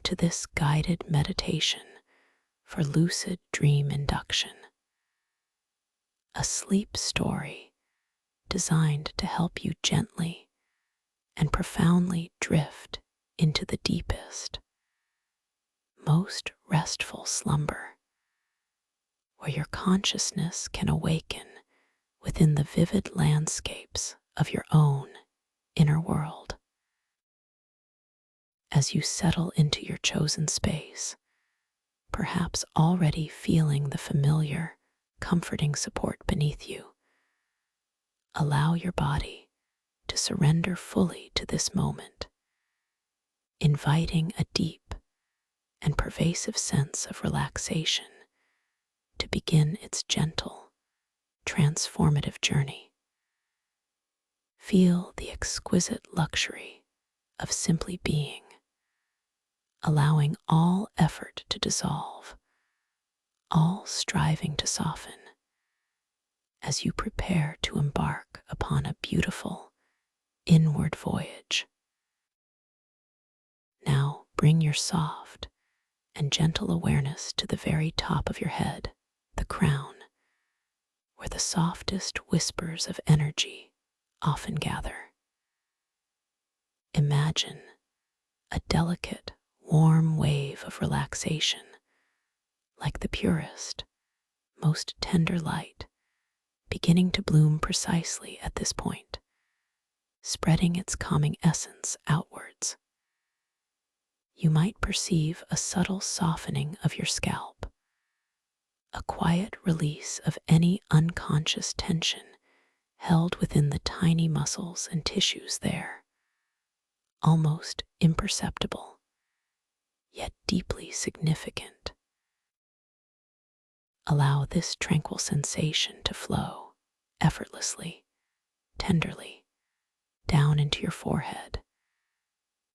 to this guided meditation for lucid dream induction, a sleep story designed to help you gently and profoundly drift into the deepest, most restful slumber, where your consciousness can awaken within the vivid landscapes of your own inner world. As you settle into your chosen space, perhaps already feeling the familiar, comforting support beneath you, allow your body to surrender fully to this moment, inviting a deep and pervasive sense of relaxation to begin its gentle, transformative journey. Feel the exquisite luxury of simply being, allowing all effort to dissolve, all striving to soften, as you prepare to embark upon a beautiful inward voyage. Now bring your soft and gentle awareness to the very top of your head, the crown, where the softest whispers of energy often gather. Imagine a delicate, warm wave of relaxation, like the purest, most tender light, beginning to bloom precisely at this point, spreading its calming essence outwards. You might perceive a subtle softening of your scalp, a quiet release of any unconscious tension held within the tiny muscles and tissues there, almost imperceptible, yet deeply significant. Allow this tranquil sensation to flow effortlessly, tenderly, down into your forehead,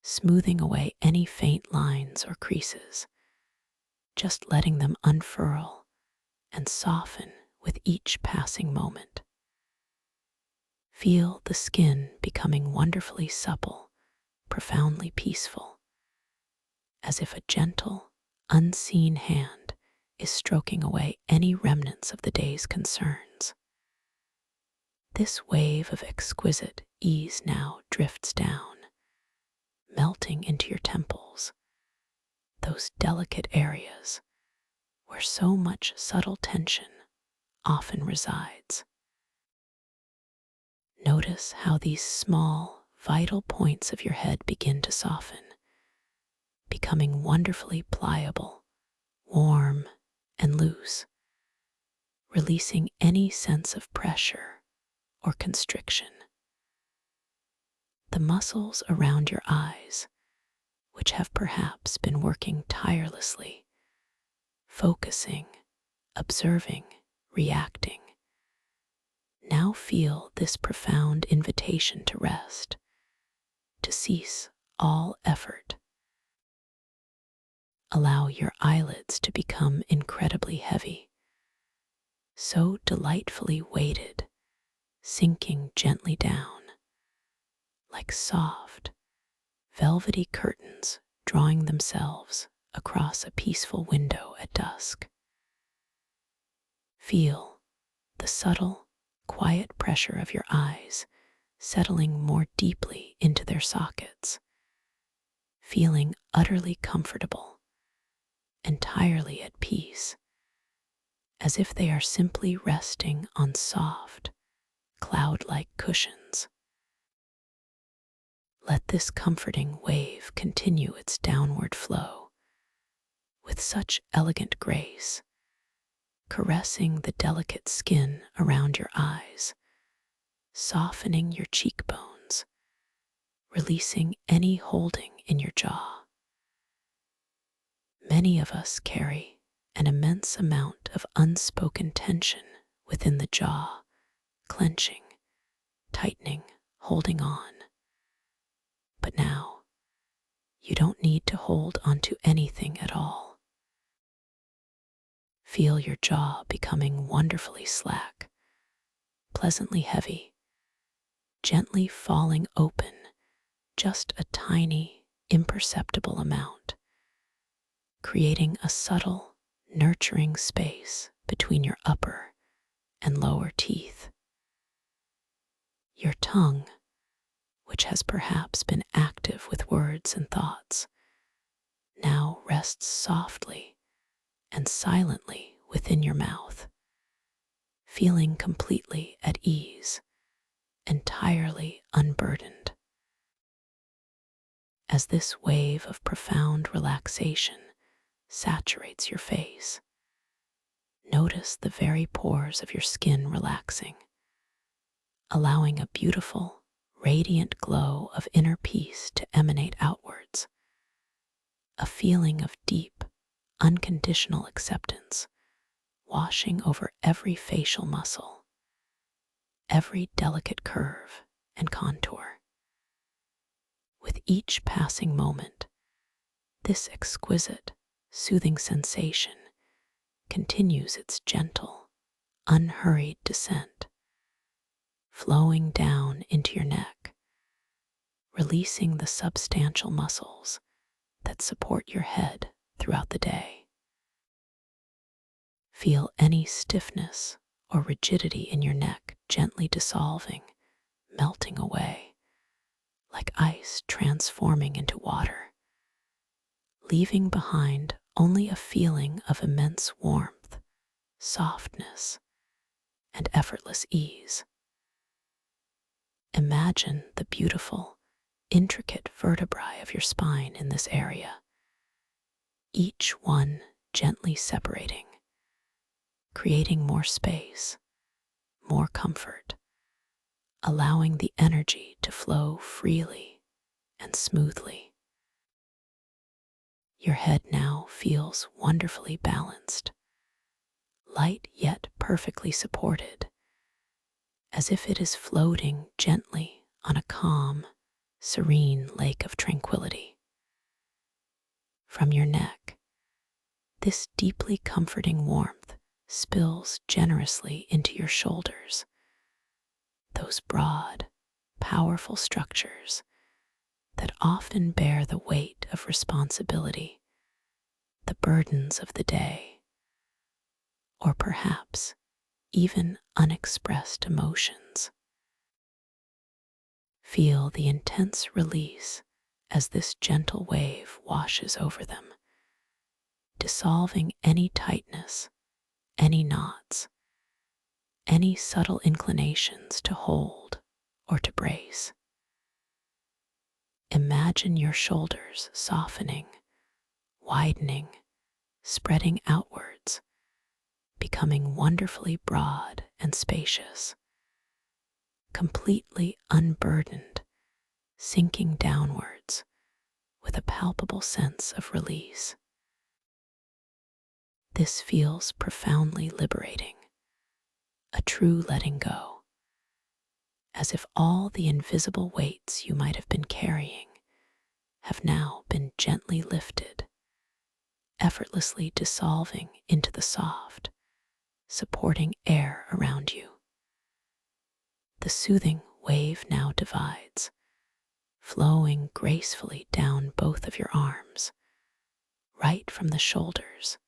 smoothing away any faint lines or creases, just letting them unfurl and soften with each passing moment. Feel the skin becoming wonderfully supple, profoundly peaceful, as if a gentle, unseen hand is stroking away any remnants of the day's concerns. This wave of exquisite ease now drifts down, melting into your temples, those delicate areas where so much subtle tension often resides. Notice how these small, vital points of your head begin to soften, becoming wonderfully pliable, warm, and loose, releasing any sense of pressure or constriction. The muscles around your eyes, which have perhaps been working tirelessly, focusing, observing, reacting, now feel this profound invitation to rest, to cease all effort. Allow your eyelids to become incredibly heavy, so delightfully weighted, sinking gently down, like soft, velvety curtains drawing themselves across a peaceful window at dusk. Feel the subtle, quiet pressure of your eyes settling more deeply into their sockets, feeling utterly comfortable, entirely at peace, as if they are simply resting on soft, cloud-like cushions. Let this comforting wave continue its downward flow with such elegant grace, caressing the delicate skin around your eyes, softening your cheekbones, releasing any holding in your jaw. Many of us carry an immense amount of unspoken tension within the jaw, clenching, tightening, holding on. But now, you don't need to hold onto anything at all. Feel your jaw becoming wonderfully slack, pleasantly heavy, gently falling open just a tiny, imperceptible amount, creating a subtle, nurturing space between your upper and lower teeth. Your tongue, which has perhaps been active with words and thoughts, now rests softly and silently within your mouth, feeling completely at ease, entirely unburdened. As this wave of profound relaxation saturates your face, notice the very pores of your skin relaxing, allowing a beautiful, radiant glow of inner peace to emanate outwards, a feeling of deep, unconditional acceptance washing over every facial muscle, every delicate curve and contour. With each passing moment, this exquisite, soothing sensation continues its gentle, unhurried descent, flowing down into your neck, releasing the substantial muscles that support your head throughout the day. Feel any stiffness or rigidity in your neck gently dissolving, melting away, like ice transforming into water, leaving behind only a feeling of immense warmth, softness, and effortless ease. Imagine the beautiful, intricate vertebrae of your spine in this area, each one gently separating, creating more space, more comfort, allowing the energy to flow freely and smoothly. Your head now feels wonderfully balanced, light yet perfectly supported, as if it is floating gently on a calm, serene lake of tranquility. From your neck, this deeply comforting warmth spills generously into your shoulders, those broad, powerful structures that often bear the weight of responsibility, the burdens of the day, or perhaps even unexpressed emotions. Feel the intense release as this gentle wave washes over them, dissolving any tightness, any knots, any subtle inclinations to hold or to brace. Imagine your shoulders softening, widening, spreading outwards, becoming wonderfully broad and spacious, completely unburdened, sinking downwards with a palpable sense of release. This feels profoundly liberating, a true letting go, as if all the invisible weights you might have been carrying have now been gently lifted, effortlessly dissolving into the soft, supporting air around you. The soothing wave now divides, flowing gracefully down both of your arms, right from the shoulders,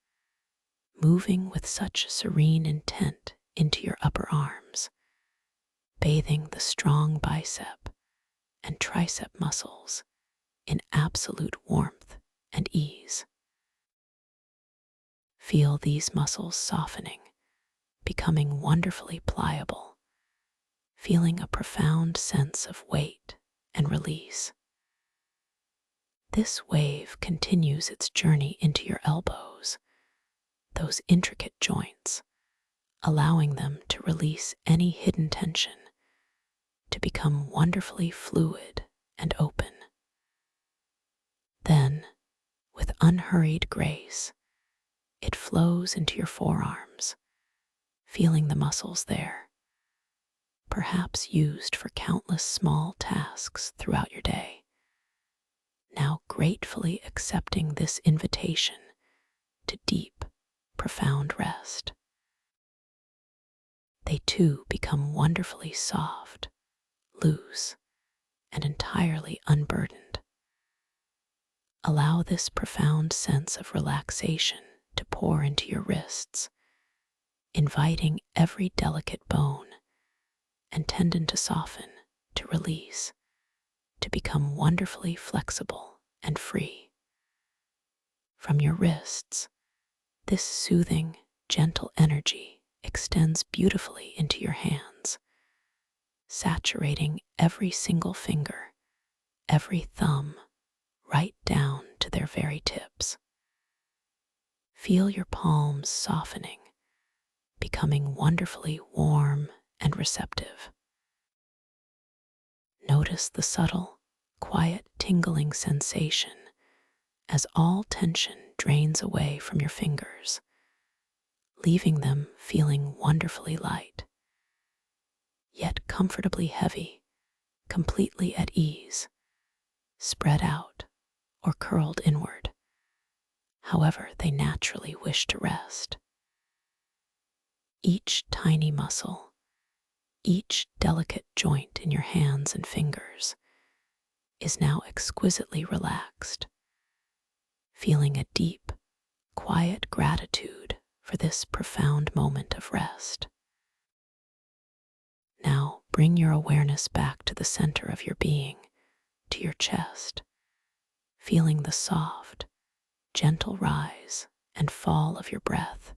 moving with such serene intent into your upper arms, bathing the strong bicep and tricep muscles in absolute warmth and ease. Feel these muscles softening, becoming wonderfully pliable, feeling a profound sense of weight and release. This wave continues its journey into your elbows, those intricate joints, allowing them to release any hidden tension, to become wonderfully fluid and open. Then, with unhurried grace, it flows into your forearms, feeling the muscles there, perhaps used for countless small tasks throughout your day, now gratefully accepting this invitation to deep, profound rest. They too become wonderfully soft, loose, and entirely unburdened, Allow this profound sense of relaxation to pour into your wrists, inviting every delicate bone and tendon to soften, to release, to become wonderfully flexible and free. From your wrists, this soothing, gentle energy extends beautifully into your hands, saturating every single finger, every thumb, right down to their very tips. Feel your palms softening, becoming wonderfully warm and receptive. Notice the subtle, quiet, tingling sensation as all tension drains away from your fingers, leaving them feeling wonderfully light, yet comfortably heavy, completely at ease, spread out or curled inward, however they naturally wish to rest. Each tiny muscle, each delicate joint in your hands and fingers is now exquisitely relaxed, feeling a deep, quiet gratitude for this profound moment of rest. Now bring your awareness back to the center of your being, to your chest, feeling the soft, gentle rise and fall of your breath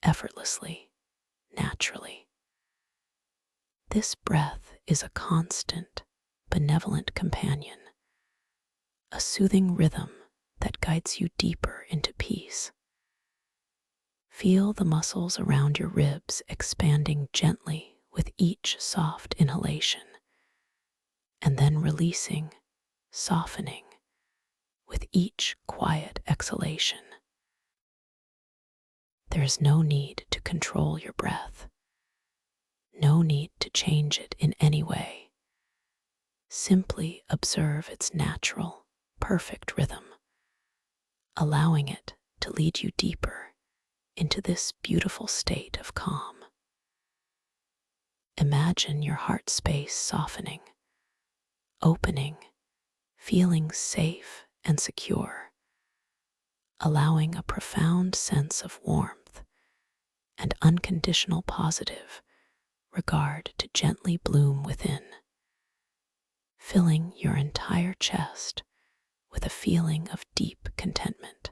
effortlessly, naturally. This breath is a constant, benevolent companion, a soothing rhythm that guides you deeper into peace. Feel the muscles around your ribs expanding gently with each soft inhalation, and then releasing, softening with each quiet exhalation. There is no need to control your breath, no need to change it in any way. Simply observe its natural, perfect rhythm, allowing it to lead you deeper into this beautiful state of calm. Imagine your heart space softening, opening, feeling safe and secure, allowing a profound sense of warmth and unconditional positive regard to gently bloom within, filling your entire chest with a feeling of deep contentment.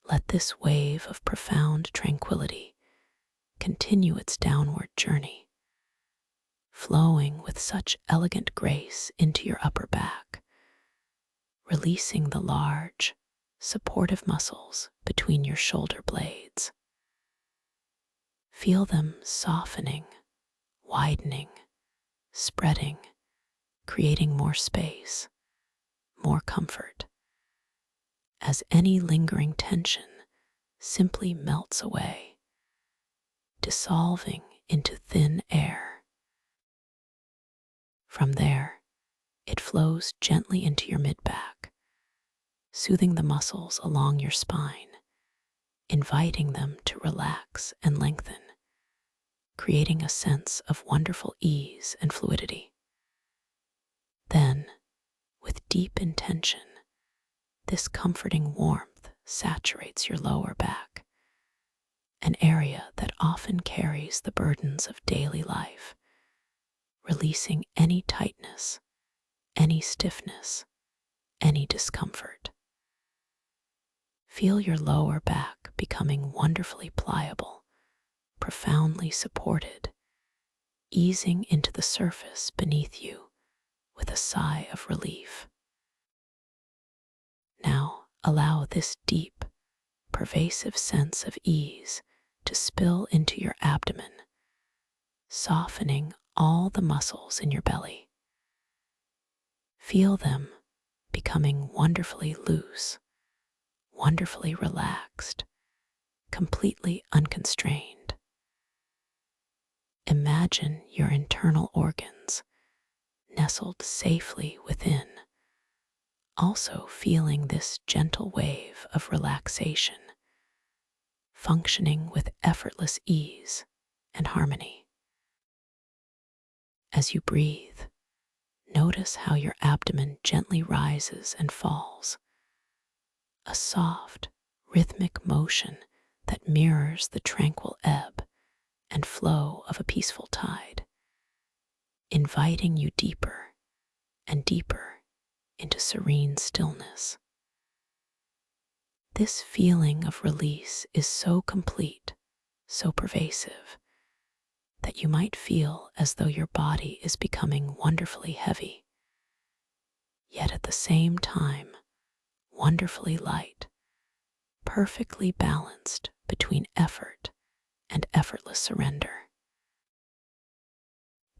Let this wave of profound tranquility continue its downward journey, flowing with such elegant grace into your upper back, releasing the large, supportive muscles between your shoulder blades. Feel them softening, widening, spreading, creating more space, more comfort, as any lingering tension simply melts away, dissolving into thin air. From there, it flows gently into your mid-back, soothing the muscles along your spine, inviting them to relax and lengthen, creating a sense of wonderful ease and fluidity. Then, with deep intention, this comforting warmth saturates your lower back, an area that often carries the burdens of daily life, releasing any tightness, any stiffness, any discomfort. Feel your lower back becoming wonderfully pliable, profoundly supported, easing into the surface beneath you with a sigh of relief. Now allow this deep, pervasive sense of ease to spill into your abdomen, softening all the muscles in your belly. Feel them becoming wonderfully loose, wonderfully relaxed, completely unconstrained. Imagine your internal organs nestled safely within, also feeling this gentle wave of relaxation, functioning with effortless ease and harmony. As you breathe, Notice how your abdomen gently rises and falls, a soft, rhythmic motion that mirrors the tranquil ebb and flow of a peaceful tide, inviting you deeper and deeper into serene stillness. This feeling of release is so complete, so pervasive, that you might feel as though your body is becoming wonderfully heavy, yet at the same time wonderfully light, perfectly balanced between effort and effortless surrender.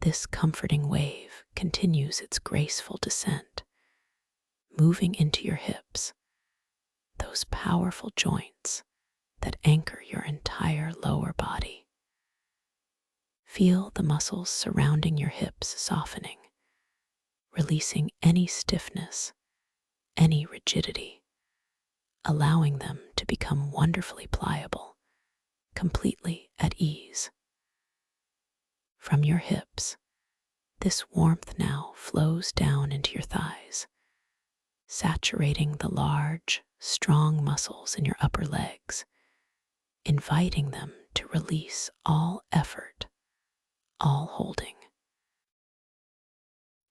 This comforting wave continues its graceful descent, moving into your hips, those powerful joints that anchor your entire lower body. Feel the muscles surrounding your hips softening, releasing any stiffness, any rigidity, allowing them to become wonderfully pliable, completely at ease. From your hips, this warmth now flows down into your thighs, saturating the large, strong muscles in your upper legs, inviting them to release all effort, all holding.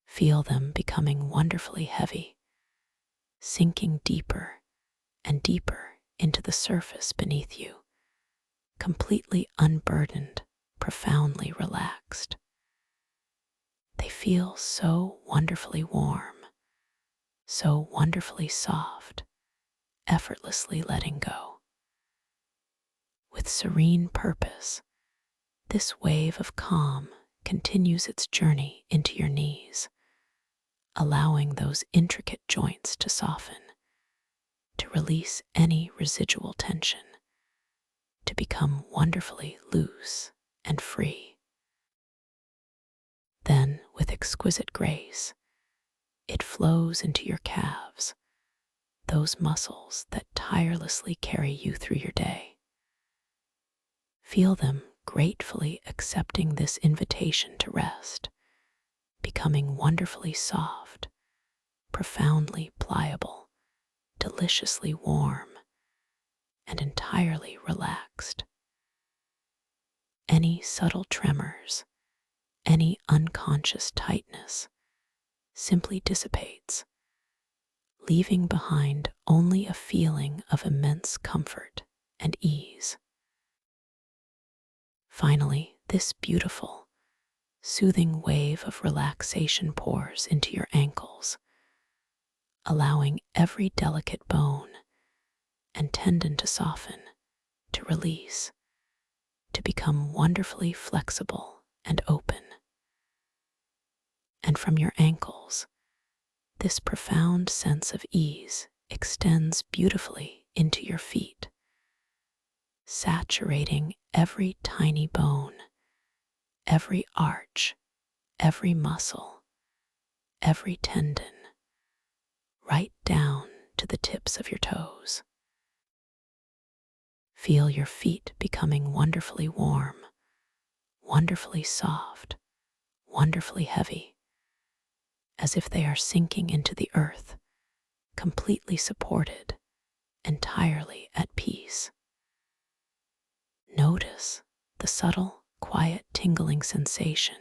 Feel them becoming wonderfully heavy, sinking deeper and deeper into the surface beneath you, completely unburdened, profoundly relaxed. They feel so wonderfully warm, so wonderfully soft, effortlessly letting go. With serene purpose, this wave of calm continues its journey into your knees, allowing those intricate joints to soften, to release any residual tension, to become wonderfully loose and free. Then, with exquisite grace, it flows into your calves, those muscles that tirelessly carry you through your day. Feel them gratefully accepting this invitation to rest, becoming wonderfully soft, profoundly pliable, deliciously warm, and entirely relaxed. Any subtle tremors, any unconscious tightness simply dissipates, leaving behind only a feeling of immense comfort and ease. Finally, this beautiful, soothing wave of relaxation pours into your ankles, allowing every delicate bone and tendon to soften, to release, to become wonderfully flexible and open. And from your ankles, this profound sense of ease extends beautifully into your feet, saturating every tiny bone, every arch, every muscle, every tendon, right down to the tips of your toes. Feel your feet becoming wonderfully warm, wonderfully soft, wonderfully heavy, as if they are sinking into the earth, completely supported, entirely at peace. Notice the subtle, quiet, tingling sensation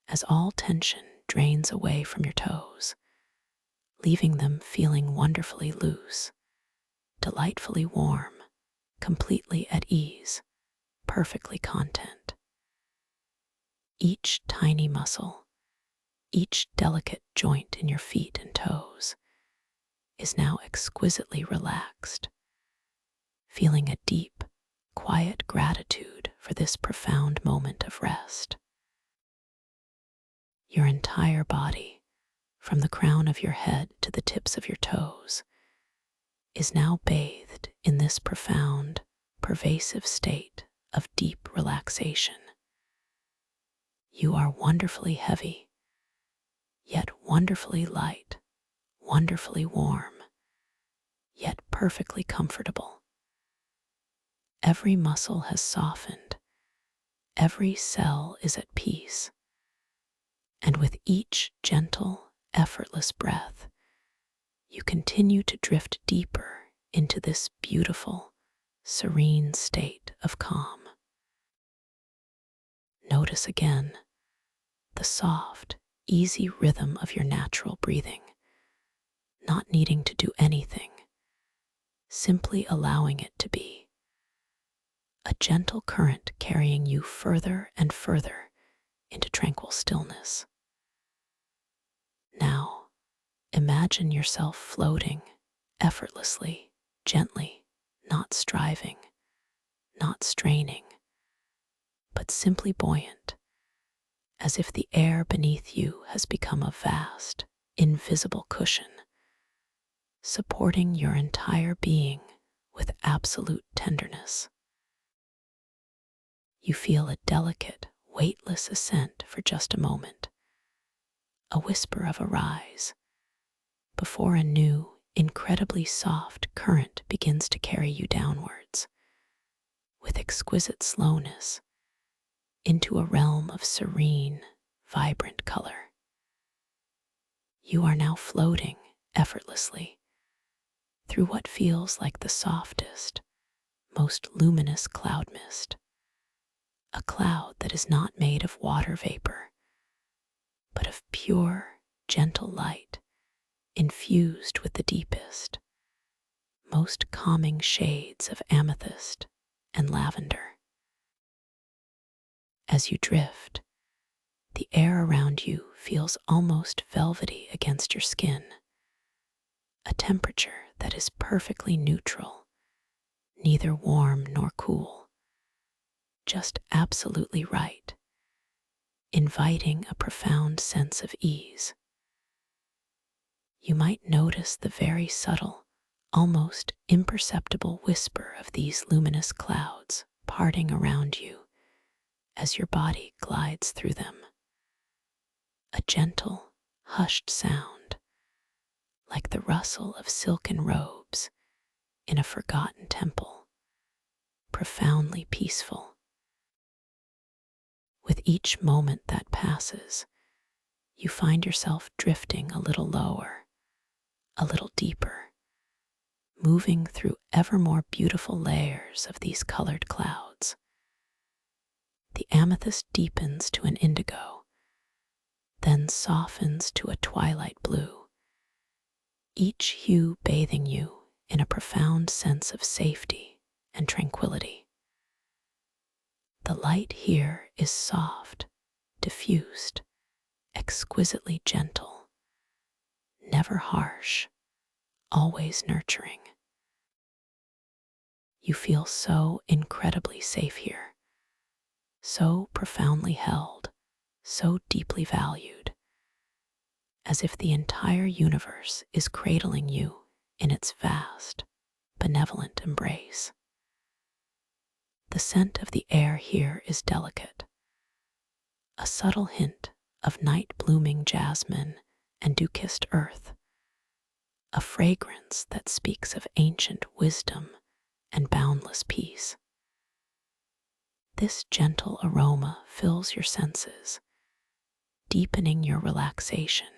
as all tension drains away from your toes, leaving them feeling wonderfully loose, delightfully warm, completely at ease, perfectly content. Each tiny muscle, each delicate joint in your feet and toes is now exquisitely relaxed, feeling a deep, quiet gratitude for this profound moment of rest. Your entire body, from the crown of your head to the tips of your toes, is now bathed in this profound, pervasive state of deep relaxation. You are wonderfully heavy, yet wonderfully light, wonderfully warm, yet perfectly comfortable. Every muscle has softened, every cell is at peace, And with each gentle, effortless breath, you continue to drift deeper into this beautiful, serene state of calm. Notice again the soft, easy rhythm of your natural breathing, not needing to do anything, simply allowing it to be. A gentle current carrying you further and further into tranquil stillness. Now, imagine yourself floating effortlessly, gently, not striving, not straining, but simply buoyant, as if the air beneath you has become a vast, invisible cushion, supporting your entire being with absolute tenderness. You feel a delicate, weightless ascent for just a moment, a whisper of a rise, before a new, incredibly soft current begins to carry you downwards, with exquisite slowness, into a realm of serene, vibrant color. You are now floating effortlessly through what feels like the softest, most luminous cloud mist, a cloud that is not made of water vapor, but of pure, gentle light infused with the deepest, most calming shades of amethyst and lavender. As you drift, the air around you feels almost velvety against your skin, a temperature that is perfectly neutral, neither warm nor cool, just absolutely right, inviting a profound sense of ease. You might notice the very subtle, almost imperceptible whisper of these luminous clouds parting around you as your body glides through them. A gentle, hushed sound, like the rustle of silken robes in a forgotten temple, profoundly peaceful. With each moment that passes, you find yourself drifting a little lower, a little deeper, moving through ever more beautiful layers of these colored clouds. The amethyst deepens to an indigo, then softens to a twilight blue, each hue bathing you in a profound sense of safety and tranquility. The light here is soft, diffused, exquisitely gentle, never harsh, always nurturing. You feel so incredibly safe here, so profoundly held, so deeply valued, as if the entire universe is cradling you in its vast, benevolent embrace. The scent of the air here is delicate, a subtle hint of night-blooming jasmine and dew-kissed earth, a fragrance that speaks of ancient wisdom and boundless peace. This gentle aroma fills your senses, deepening your relaxation,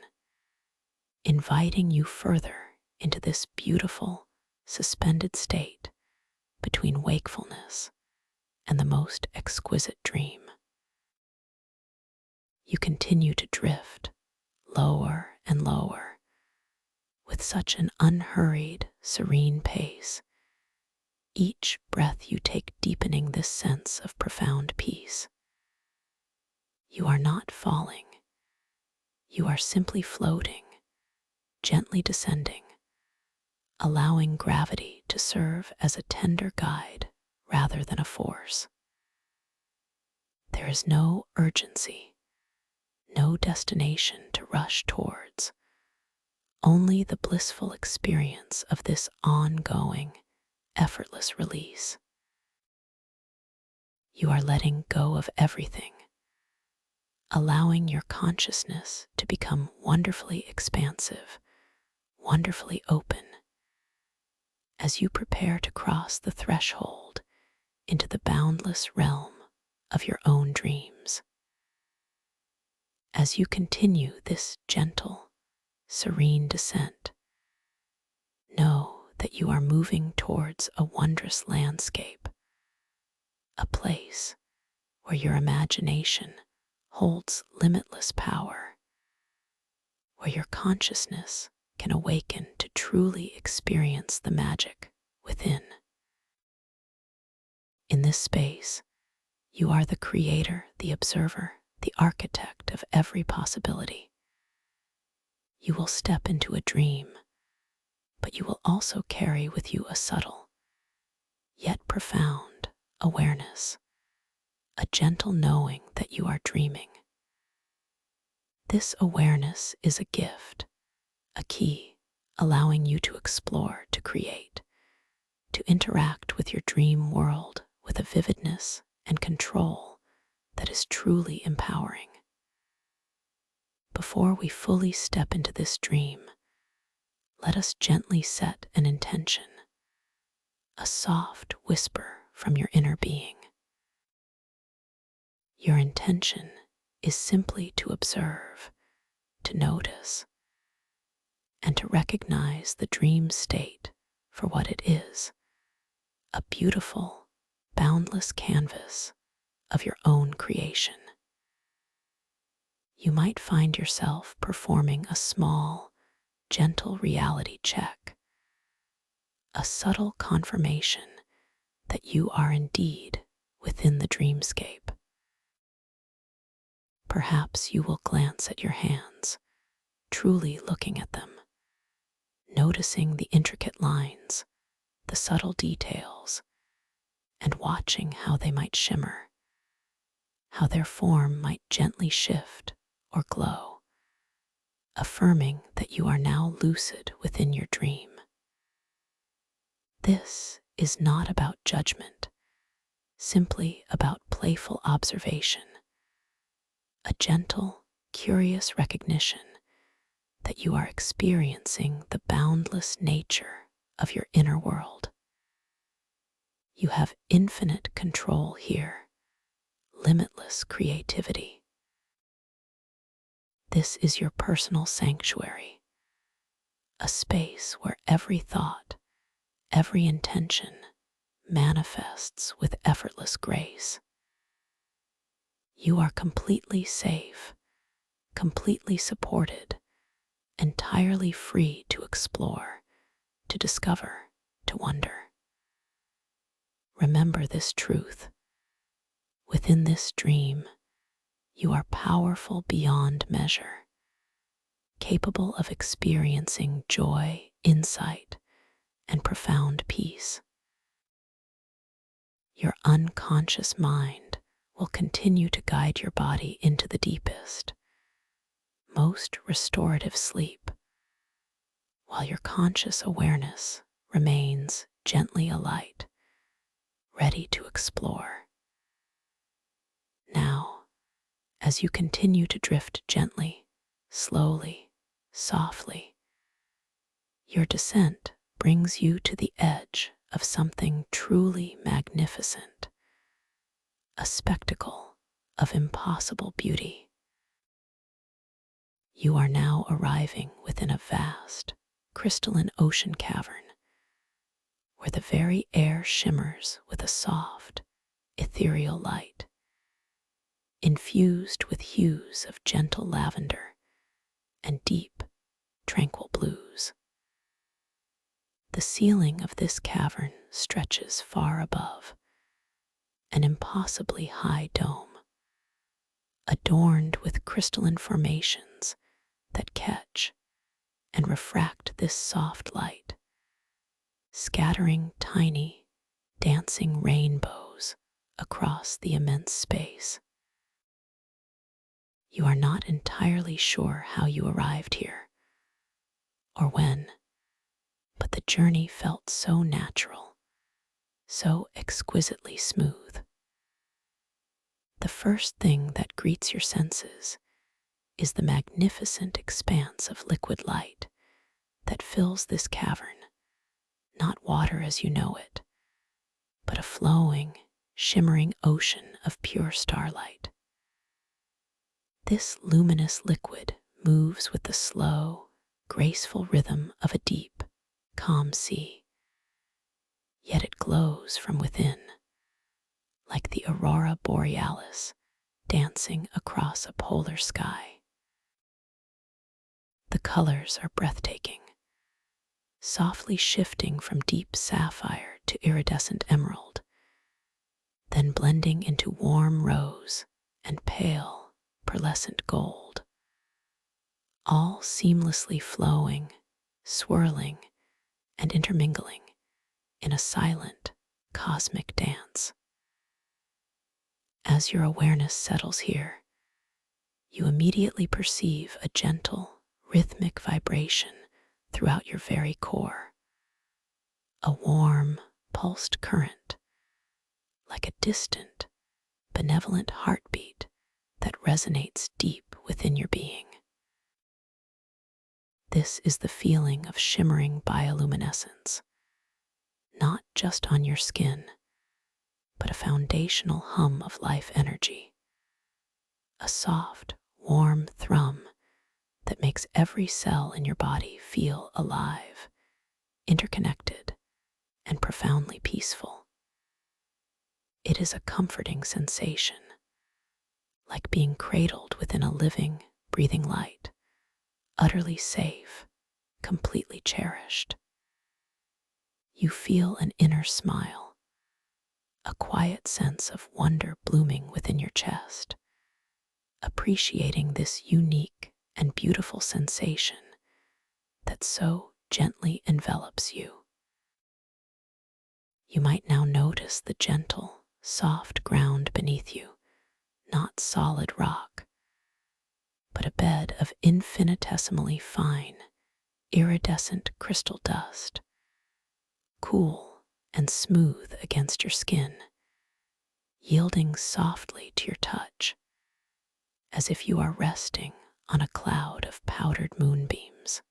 inviting you further into this beautiful, suspended state between wakefulness and the most exquisite dream. You continue to drift lower and lower with such an unhurried, serene pace, each breath you take deepening this sense of profound peace. You are not falling, you are simply floating, gently descending, allowing gravity to serve as a tender guide rather than a force. There is no urgency, no destination to rush towards, only the blissful experience of this ongoing, effortless release. You are letting go of everything, allowing your consciousness to become wonderfully expansive, wonderfully open, as you prepare to cross the threshold into the boundless realm of your own dreams. As you continue this gentle, serene descent, know that you are moving towards a wondrous landscape, a place where your imagination holds limitless power, where your consciousness can awaken to truly experience the magic within. In this space, you are the creator, the observer, the architect of every possibility. You will step into a dream, but you will also carry with you a subtle, yet profound awareness, a gentle knowing that you are dreaming. This awareness is a gift, a key, allowing you to explore, to create, to interact with your dream world with a vividness and control that is truly empowering. Before we fully step into this dream, let us gently set an intention, a soft whisper from your inner being. Your intention is simply to observe, to notice, and to recognize the dream state for what it is, a beautiful, boundless canvas of your own creation. You might find yourself performing a small, gentle reality check, a subtle confirmation that you are indeed within the dreamscape. Perhaps you will glance at your hands, truly looking at them, noticing the intricate lines, the subtle details, and watching how they might shimmer, how their form might gently shift or glow, affirming that you are now lucid within your dream. This is not about judgment, simply about playful observation, a gentle, curious recognition that you are experiencing the boundless nature of your inner world. You have infinite control here, limitless creativity. This is your personal sanctuary, a space where every thought, every intention manifests with effortless grace. You are completely safe, completely supported, entirely free to explore, to discover, to wonder. Remember this truth. Within this dream, you are powerful beyond measure, capable of experiencing joy, insight, and profound peace. Your unconscious mind will continue to guide your body into the deepest, most restorative sleep, while your conscious awareness remains gently alight, ready to explore. Now, as you continue to drift gently, slowly, softly, your descent brings you to the edge of something truly magnificent, a spectacle of impossible beauty. You are now arriving within a vast, crystalline ocean cavern, where the very air shimmers with a soft, ethereal light, infused with hues of gentle lavender and deep, tranquil blues. The ceiling of this cavern stretches far above, an impossibly high dome, adorned with crystalline formations that catch and refract this soft light, scattering tiny, dancing rainbows across the immense space. You are not entirely sure how you arrived here or when, but the journey felt so natural, so exquisitely smooth. The first thing that greets your senses is the magnificent expanse of liquid light that fills this cavern, not water as you know it, but a flowing, shimmering ocean of pure starlight. This luminous liquid moves with the slow, graceful rhythm of a deep, calm sea, yet it glows from within, like the aurora borealis dancing across a polar sky. The colors are breathtaking, softly shifting from deep sapphire to iridescent emerald, then blending into warm rose and pale, pearlescent gold, all seamlessly flowing, swirling, and intermingling in a silent, cosmic dance. As your awareness settles here, you immediately perceive a gentle, rhythmic vibration throughout your very core, a warm, pulsed current, like a distant, benevolent heartbeat that resonates deep within your being. This is the feeling of shimmering bioluminescence, not just on your skin, but a foundational hum of life energy, a soft, warm thrum that makes every cell in your body feel alive, interconnected, and profoundly peaceful. It is a comforting sensation, like being cradled within a living, breathing light, utterly safe, completely cherished. You feel an inner smile, a quiet sense of wonder blooming within your chest, appreciating this unique and beautiful sensation that so gently envelops you. You might now notice the gentle, soft ground beneath you, not solid rock, but a bed of infinitesimally fine, iridescent crystal dust, cool and smooth against your skin, yielding softly to your touch, as if you are resting on a cloud of powdered moonbeams.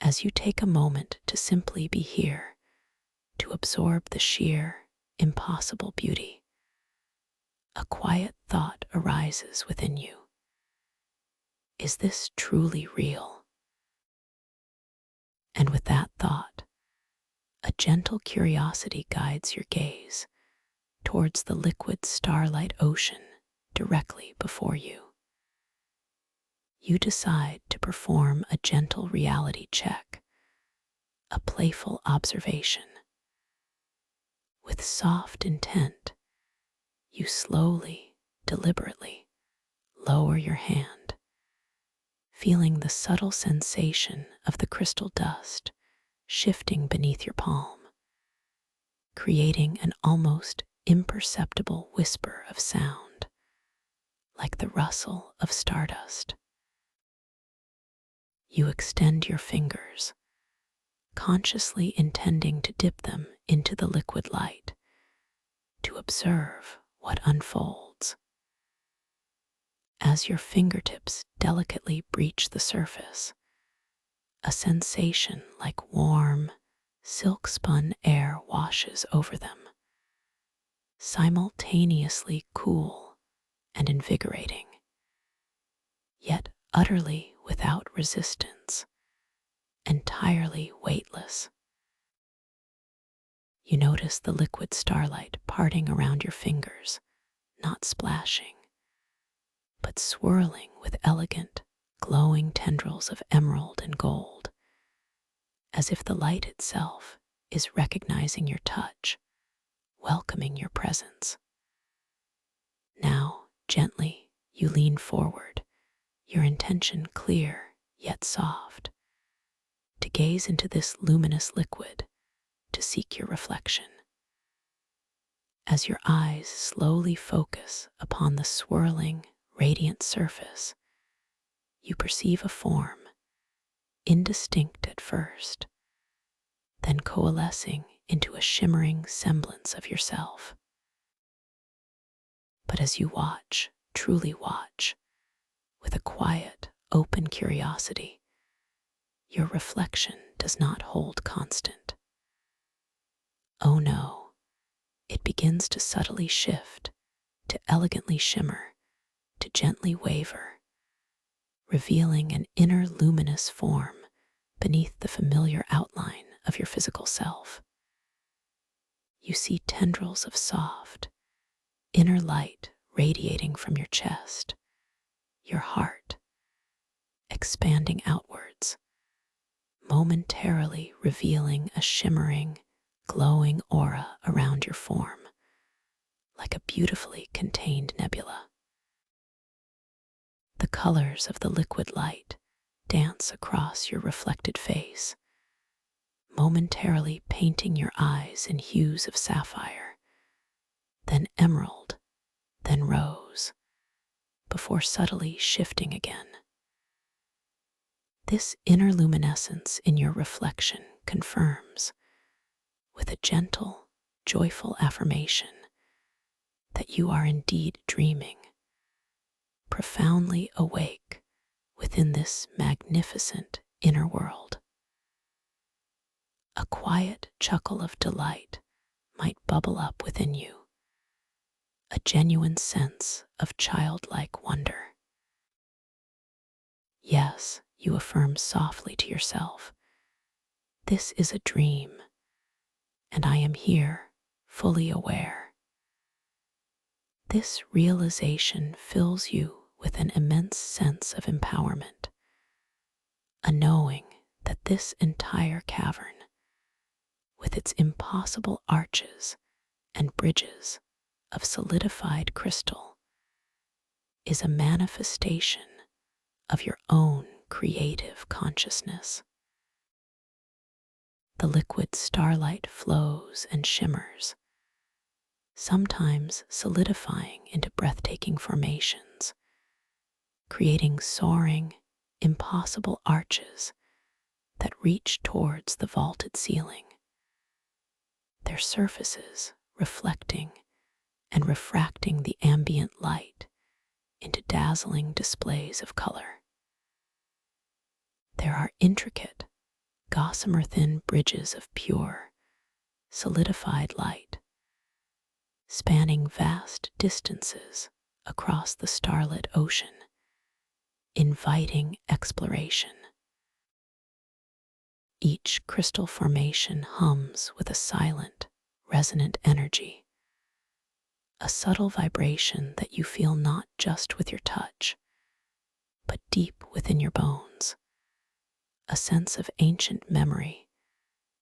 As you take a moment to simply be here, to absorb the sheer, impossible beauty, a quiet thought arises within you. Is this truly real? And with that thought, a gentle curiosity guides your gaze towards the liquid starlight ocean directly before you. You decide to perform a gentle reality check, a playful observation. With soft intent, you slowly, deliberately lower your hand, feeling the subtle sensation of the crystal dust shifting beneath your palm, creating an almost imperceptible whisper of sound, like the rustle of stardust. You extend your fingers, consciously intending to dip them into the liquid light, to observe what unfolds. As your fingertips delicately breach the surface, a sensation like warm, silk-spun air washes over them, simultaneously cool and invigorating, yet utterly without resistance, entirely weightless. You notice the liquid starlight parting around your fingers, not splashing, but swirling with elegant, glowing tendrils of emerald and gold, as if the light itself is recognizing your touch, welcoming your presence. Now, gently, you lean forward, your intention clear yet soft, to gaze into this luminous liquid, to seek your reflection. As your eyes slowly focus upon the swirling, radiant surface, you perceive a form, indistinct at first, then coalescing into a shimmering semblance of yourself. But as you watch, truly watch, with a quiet, open curiosity, your reflection does not hold constant. Oh no, it begins to subtly shift, to elegantly shimmer, to gently waver, revealing an inner luminous form beneath the familiar outline of your physical self. You see tendrils of soft, inner light radiating from your chest, your heart, expanding outwards, momentarily revealing a shimmering, glowing aura around your form, like a beautifully contained nebula. The colors of the liquid light dance across your reflected face, momentarily painting your eyes in hues of sapphire, then emerald, then rose, before subtly shifting again. This inner luminescence in your reflection confirms, with a gentle, joyful affirmation, that you are indeed dreaming, profoundly awake within this magnificent inner world. A quiet chuckle of delight might bubble up within you, a genuine sense of childlike wonder. Yes, you affirm softly to yourself, this is a dream, and I am here, fully aware. This realization fills you with an immense sense of empowerment, a knowing that this entire cavern, with its impossible arches and bridges of solidified crystal, is a manifestation of your own creative consciousness. The liquid starlight flows and shimmers, sometimes solidifying into breathtaking formations, creating soaring, impossible arches that reach towards the vaulted ceiling, their surfaces reflecting and refracting the ambient light into dazzling displays of color. There are intricate, gossamer-thin bridges of pure, solidified light, spanning vast distances across the starlit ocean, inviting exploration. Each crystal formation hums with a silent, resonant energy, a subtle vibration that you feel not just with your touch, but deep within your bones, a sense of ancient memory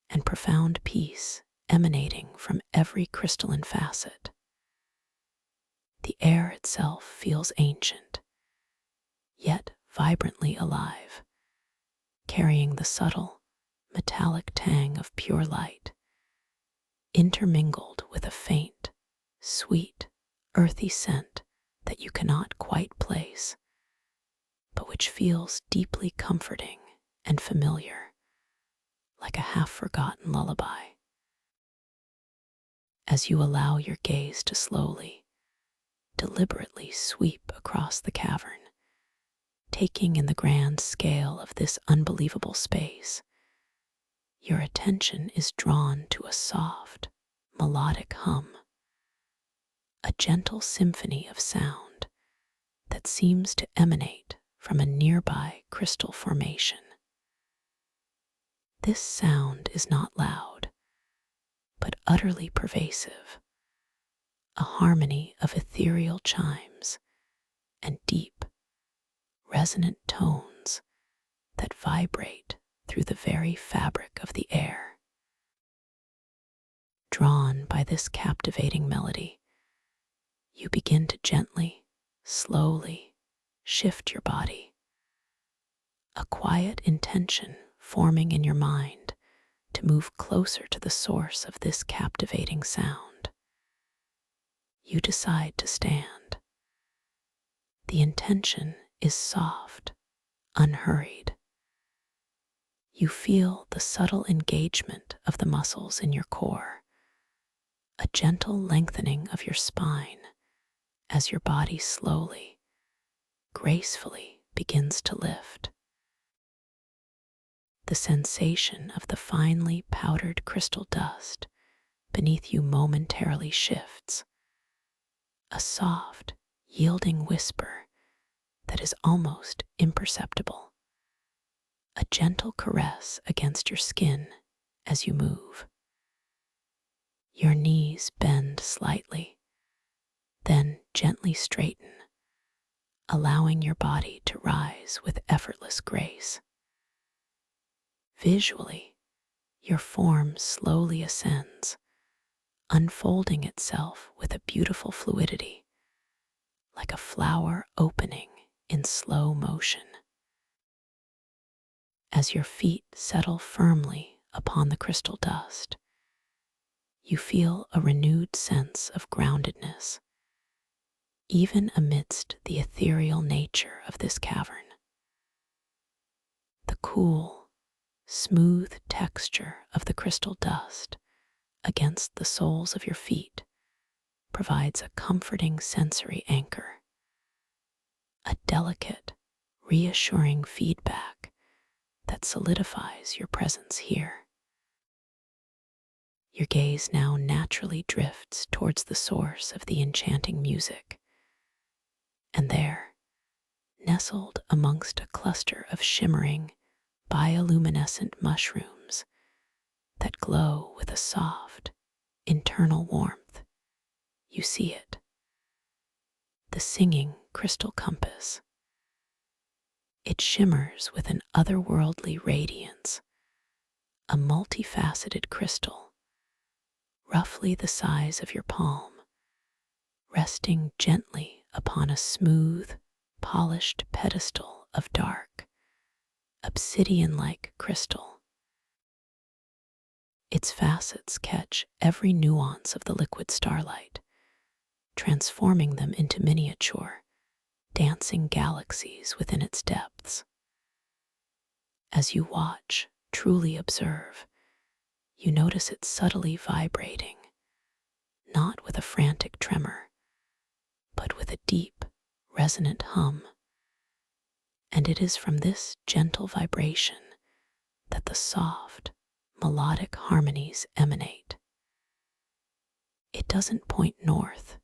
and profound peace emanating from every crystalline facet. The air itself feels ancient, yet vibrantly alive, carrying the subtle, metallic tang of pure light, intermingled with a faint, sweet, earthy scent that you cannot quite place, but which feels deeply comforting and familiar, like a half-forgotten lullaby. As you allow your gaze to slowly, deliberately sweep across the cavern, taking in the grand scale of this unbelievable space, your attention is drawn to a soft, melodic hum, a gentle symphony of sound that seems to emanate from a nearby crystal formation. This sound is not loud, but utterly pervasive, a harmony of ethereal chimes and deep, resonant tones that vibrate through the very fabric of the air. Drawn by this captivating melody, you begin to gently, slowly shift your body, a quiet intention forming in your mind to move closer to the source of this captivating sound. You decide to stand. The intention is soft, unhurried. You feel the subtle engagement of the muscles in your core, a gentle lengthening of your spine as your body slowly, gracefully begins to lift. The sensation of the finely powdered crystal dust beneath you momentarily shifts, a soft, yielding whisper that is almost imperceptible, a gentle caress against your skin as you move. Your knees bend slightly, then gently straighten, allowing your body to rise with effortless grace. Visually, your form slowly ascends, unfolding itself with a beautiful fluidity, like a flower opening in slow motion. As your feet settle firmly upon the crystal dust, you feel a renewed sense of groundedness, even amidst the ethereal nature of this cavern. The cool, smooth texture of the crystal dust against the soles of your feet provides a comforting sensory anchor, a delicate, reassuring feedback that solidifies your presence here. Your gaze now naturally drifts towards the source of the enchanting music, and there, nestled amongst a cluster of shimmering, bioluminescent mushrooms that glow with a soft, internal warmth, you see it, the singing crystal compass. It shimmers with an otherworldly radiance, a multifaceted crystal, roughly the size of your palm, resting gently upon a smooth, polished pedestal of dark, obsidian-like crystal. Its facets catch every nuance of the liquid starlight, transforming them into miniature, dancing galaxies within its depths. As you watch, truly observe, you notice it subtly vibrating, not with a frantic tremor, but with a deep, resonant hum. And it is from this gentle vibration that the soft, melodic harmonies emanate. It doesn't point north,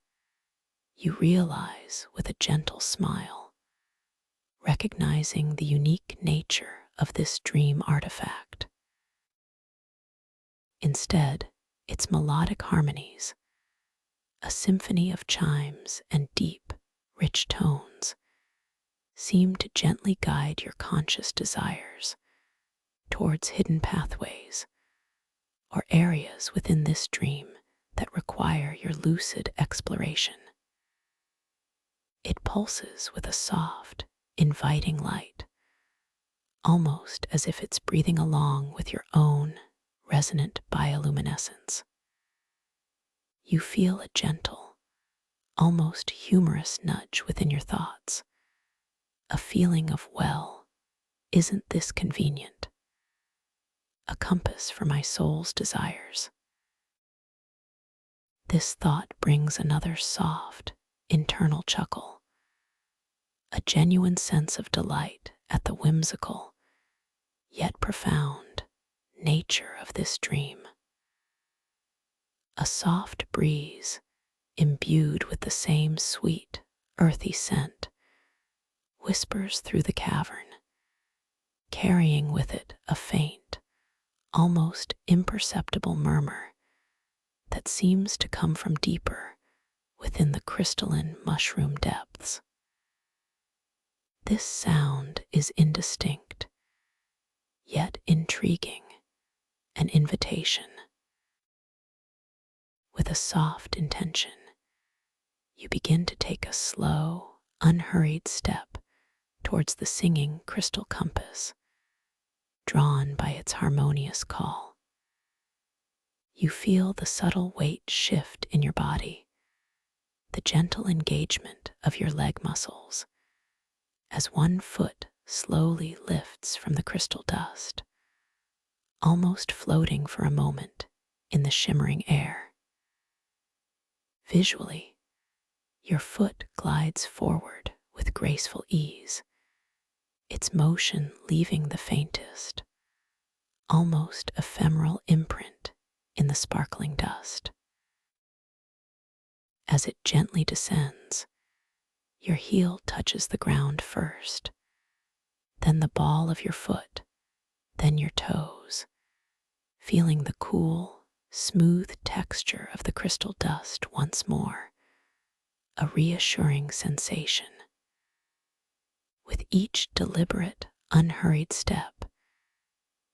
you realize with a gentle smile, recognizing the unique nature of this dream artifact. Instead, its melodic harmonies, a symphony of chimes and deep, rich tones, seem to gently guide your conscious desires towards hidden pathways or areas within this dream that require your lucid exploration. It pulses with a soft, inviting light, almost as if it's breathing along with your own resonant bioluminescence. You feel a gentle, almost humorous nudge within your thoughts, a feeling of, well, isn't this convenient? A compass for my soul's desires. This thought brings another soft, internal chuckle, a genuine sense of delight at the whimsical, yet profound, nature of this dream. A soft breeze, imbued with the same sweet, earthy scent, whispers through the cavern, carrying with it a faint, almost imperceptible murmur that seems to come from deeper within the crystalline mushroom depths. This sound is indistinct, yet intriguing, an invitation. With a soft intention, you begin to take a slow, unhurried step towards the singing crystal compass, drawn by its harmonious call. You feel the subtle weight shift in your body, the gentle engagement of your leg muscles, as one foot slowly lifts from the crystal dust, almost floating for a moment in the shimmering air. Visually, your foot glides forward with graceful ease, its motion leaving the faintest, almost ephemeral imprint in the sparkling dust. As it gently descends, Your heel touches the ground first, then the ball of your foot, then your toes, feeling the cool, smooth texture of the crystal dust once more, a reassuring sensation. With each deliberate, unhurried step,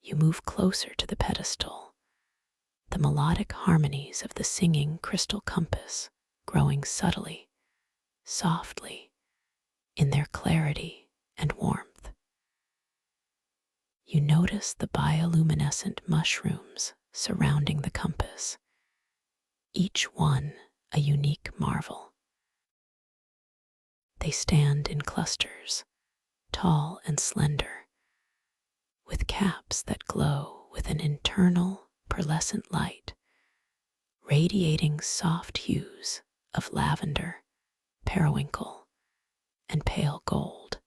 you move closer to the pedestal, the melodic harmonies of the singing crystal compass growing subtly, softly, in their clarity and warmth. You notice the bioluminescent mushrooms surrounding the compass, each one a unique marvel. They stand in clusters, tall and slender, with caps that glow with an internal pearlescent light, radiating soft hues of lavender, periwinkle, and pale gold.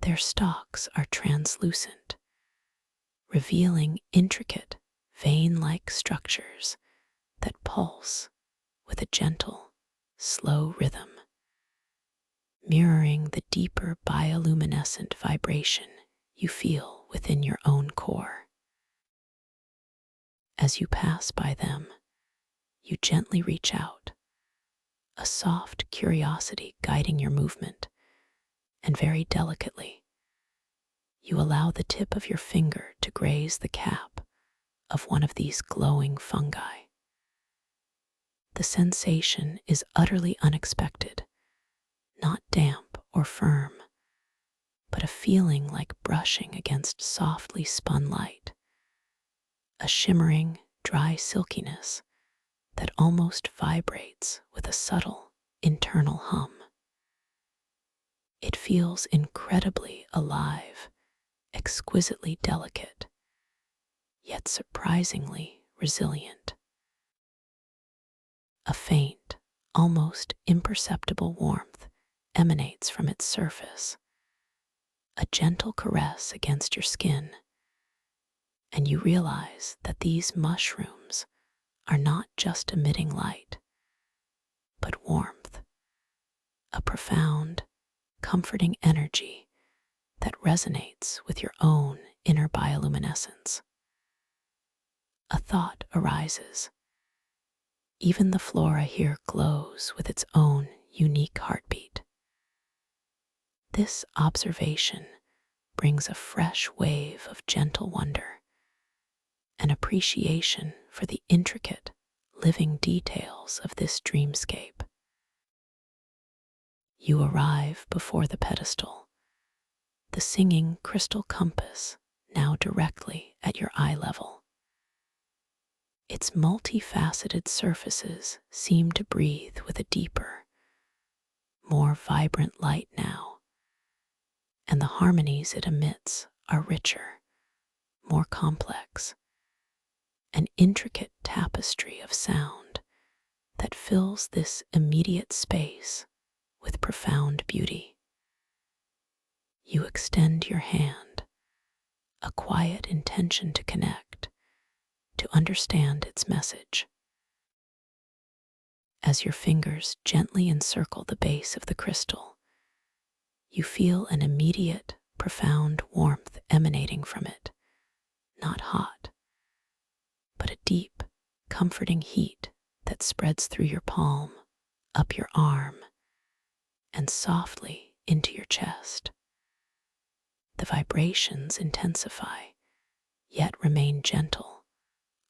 Their stalks are translucent, revealing intricate, vein-like structures that pulse with a gentle, slow rhythm, mirroring the deeper bioluminescent vibration you feel within your own core. As you pass by them, you gently reach out, a soft curiosity guiding your movement, and very delicately, you allow the tip of your finger to graze the cap of one of these glowing fungi. The sensation is utterly unexpected, not damp or firm, but a feeling like brushing against softly spun light, a shimmering, dry silkiness that almost vibrates with a subtle internal hum. It feels incredibly alive, exquisitely delicate, yet surprisingly resilient. A faint, almost imperceptible warmth emanates from its surface, a gentle caress against your skin, and you realize that these mushrooms are not just emitting light, but warmth, a profound, comforting energy that resonates with your own inner bioluminescence. A thought arises. Even the flora here glows with its own unique heartbeat. This observation brings a fresh wave of gentle wonder, an appreciation for the intricate, living details of this dreamscape. You arrive before the pedestal, the singing crystal compass now directly at your eye level. Its multifaceted surfaces seem to breathe with a deeper, more vibrant light now, and the harmonies it emits are richer, more complex, an intricate tapestry of sound that fills this immediate space with profound beauty. You extend your hand, a quiet intention to connect, to understand its message. As your fingers gently encircle the base of the crystal, you feel an immediate, profound warmth emanating from it, not hot, but a deep, comforting heat that spreads through your palm, up your arm, and softly into your chest. The vibrations intensify, yet remain gentle,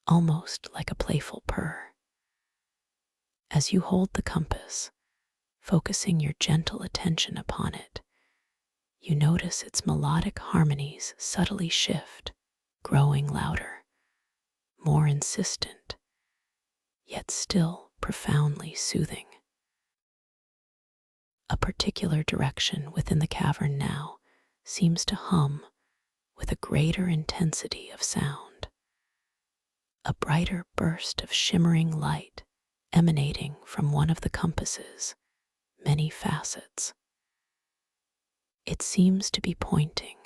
almost like a playful purr. As you hold the compass, focusing your gentle attention upon it, you notice its melodic harmonies subtly shift, growing louder, more insistent, yet still profoundly soothing. A particular direction within the cavern now seems to hum with a greater intensity of sound, a brighter burst of shimmering light emanating from one of the compass's many facets. It seems to be pointing,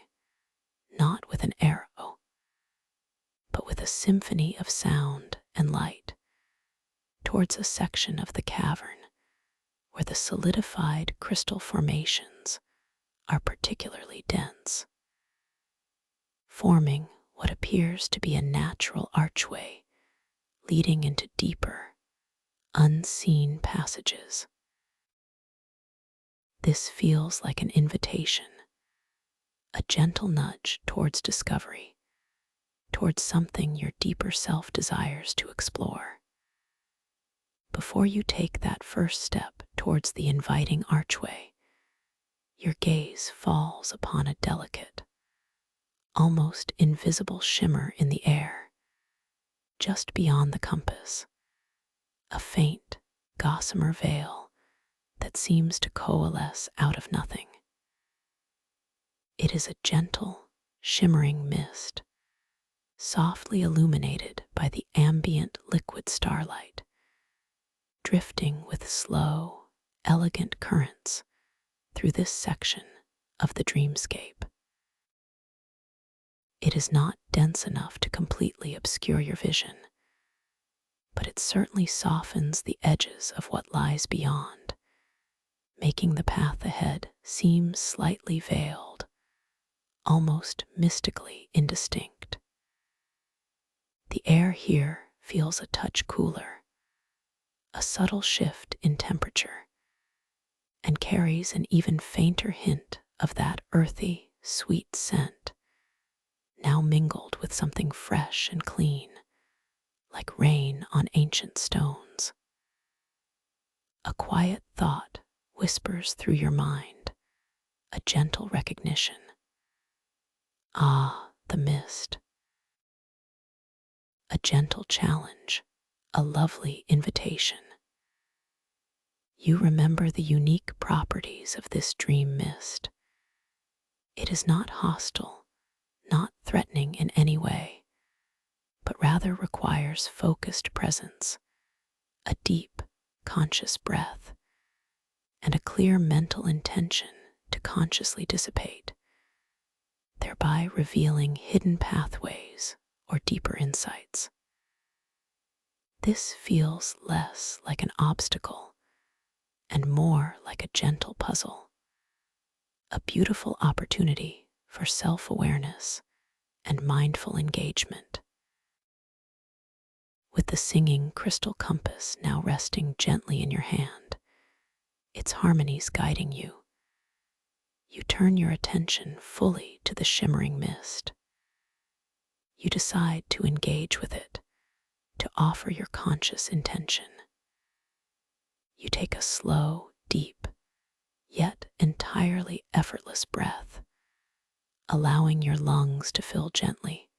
not with an arrow, but with a symphony of sound and light, towards a section of the cavern where the solidified crystal formations are particularly dense, forming what appears to be a natural archway leading into deeper, unseen passages. This feels like an invitation, a gentle nudge towards discovery, towards something your deeper self desires to explore. Before you take that first step towards the inviting archway, your gaze falls upon a delicate, almost invisible shimmer in the air, just beyond the compass, a faint, gossamer veil that seems to coalesce out of nothing. It is a gentle, shimmering mist, softly illuminated by the ambient liquid starlight, drifting with slow, elegant currents through this section of the dreamscape. It is not dense enough to completely obscure your vision, but it certainly softens the edges of what lies beyond, making the path ahead seem slightly veiled, almost mystically indistinct. The air here feels a touch cooler, a subtle shift in temperature, and carries an even fainter hint of that earthy, sweet scent, now mingled with something fresh and clean, like rain on ancient stones. A quiet thought whispers through your mind, a gentle recognition. Ah, the mist. A gentle challenge, a lovely invitation. You remember the unique properties of this dream mist. It is not hostile, not threatening in any way, but rather requires focused presence, a deep, conscious breath, and a clear mental intention to consciously dissipate, thereby revealing hidden pathways or deeper insights. This feels less like an obstacle and more like a gentle puzzle, a beautiful opportunity for self-awareness and mindful engagement. With the singing crystal compass now resting gently in your hand, its harmonies guiding you, you turn your attention fully to the shimmering mist. You decide to engage with it, to offer your conscious intention. You take a slow, deep, yet entirely effortless breath, allowing your lungs to fill gently,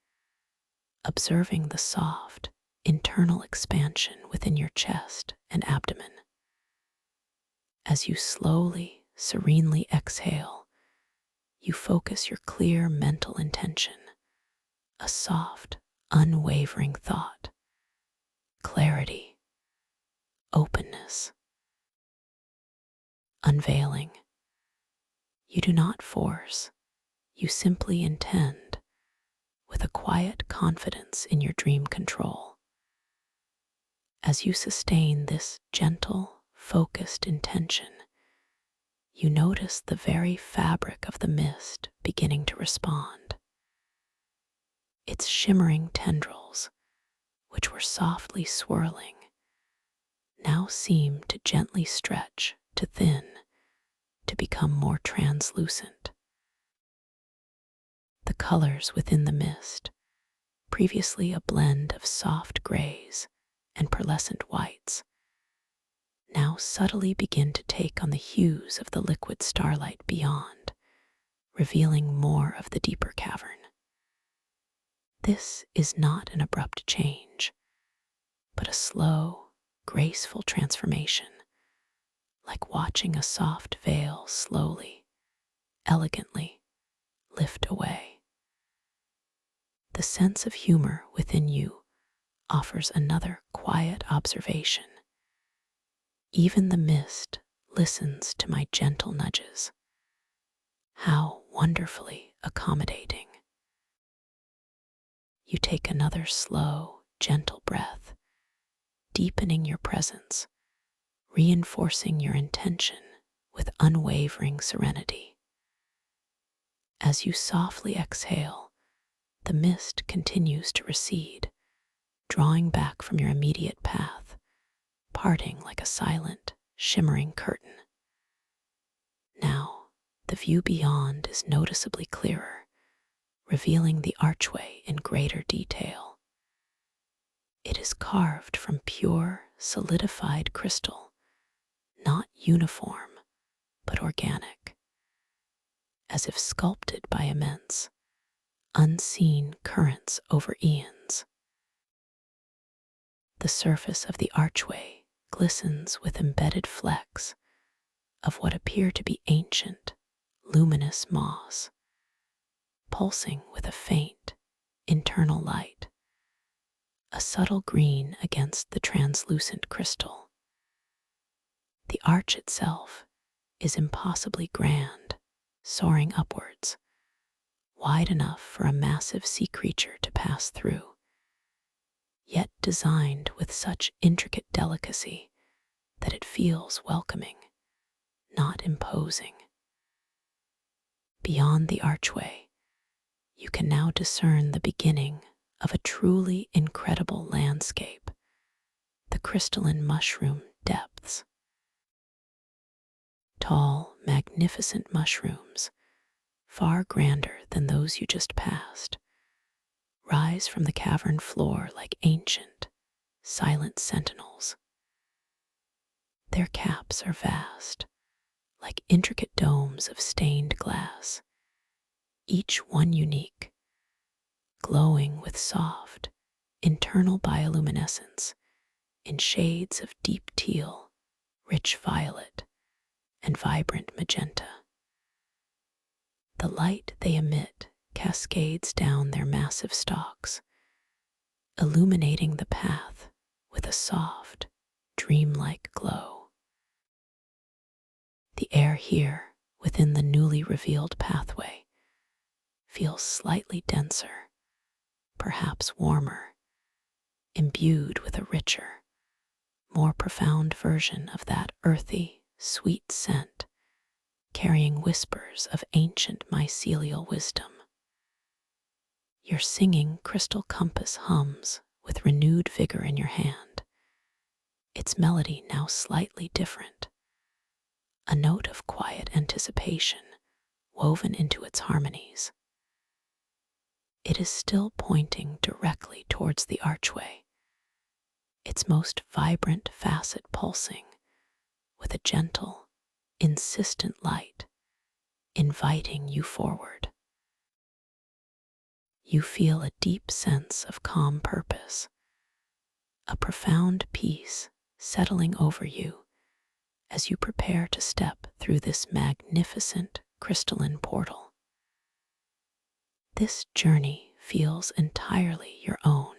observing the soft, internal expansion within your chest and abdomen. As you slowly, serenely exhale, you focus your clear mental intention, a soft, unwavering thought, clarity, openness, unveiling. You do not force, you simply intend, with a quiet confidence in your dream control. As you sustain this gentle, focused intention, you notice the very fabric of the mist beginning to respond. Its shimmering tendrils, which were softly swirling, now seem to gently stretch, to thin, to become more translucent. The colors within the mist, previously a blend of soft grays and pearlescent whites, now subtly begin to take on the hues of the liquid starlight beyond, revealing more of the deeper cavern. This is not an abrupt change, but a slow, graceful transformation, like watching a soft veil slowly, elegantly lift away. The sense of humor within you offers another quiet observation. Even the mist listens to my gentle nudges. How wonderfully accommodating. You take another slow, gentle breath, deepening your presence, reinforcing your intention with unwavering serenity. As you softly exhale, the mist continues to recede, drawing back from your immediate path, parting like a silent, shimmering curtain. Now, the view beyond is noticeably clearer, revealing the archway in greater detail. It is carved from pure, solidified crystal, not uniform, but organic, as if sculpted by immense, unseen currents over eons. The surface of the archway glistens with embedded flecks of what appear to be ancient, luminous moss, pulsing with a faint, internal light, a subtle green against the translucent crystal. The arch itself is impossibly grand, soaring upwards, wide enough for a massive sea creature to pass through, yet designed with such intricate delicacy that it feels welcoming, not imposing. Beyond the archway, you can now discern the beginning of a truly incredible landscape, the crystalline mushroom depths. Tall, magnificent mushrooms, far grander than those you just passed, rise from the cavern floor like ancient, silent sentinels. Their caps are vast, like intricate domes of stained glass, each one unique, glowing with soft, internal bioluminescence in shades of deep teal, rich violet, and vibrant magenta. The light they emit cascades down their massive stalks, illuminating the path with a soft, dreamlike glow. The air here, within the newly revealed pathway, feels slightly denser, perhaps warmer, imbued with a richer, more profound version of that earthy, sweet scent, carrying whispers of ancient mycelial wisdom. Your singing crystal compass hums with renewed vigor in your hand, its melody now slightly different, a note of quiet anticipation woven into its harmonies. It is still pointing directly towards the archway, its most vibrant facet pulsing with a gentle, insistent light, inviting you forward. You feel a deep sense of calm purpose, a profound peace settling over you as you prepare to step through this magnificent crystalline portal. This journey feels entirely your own,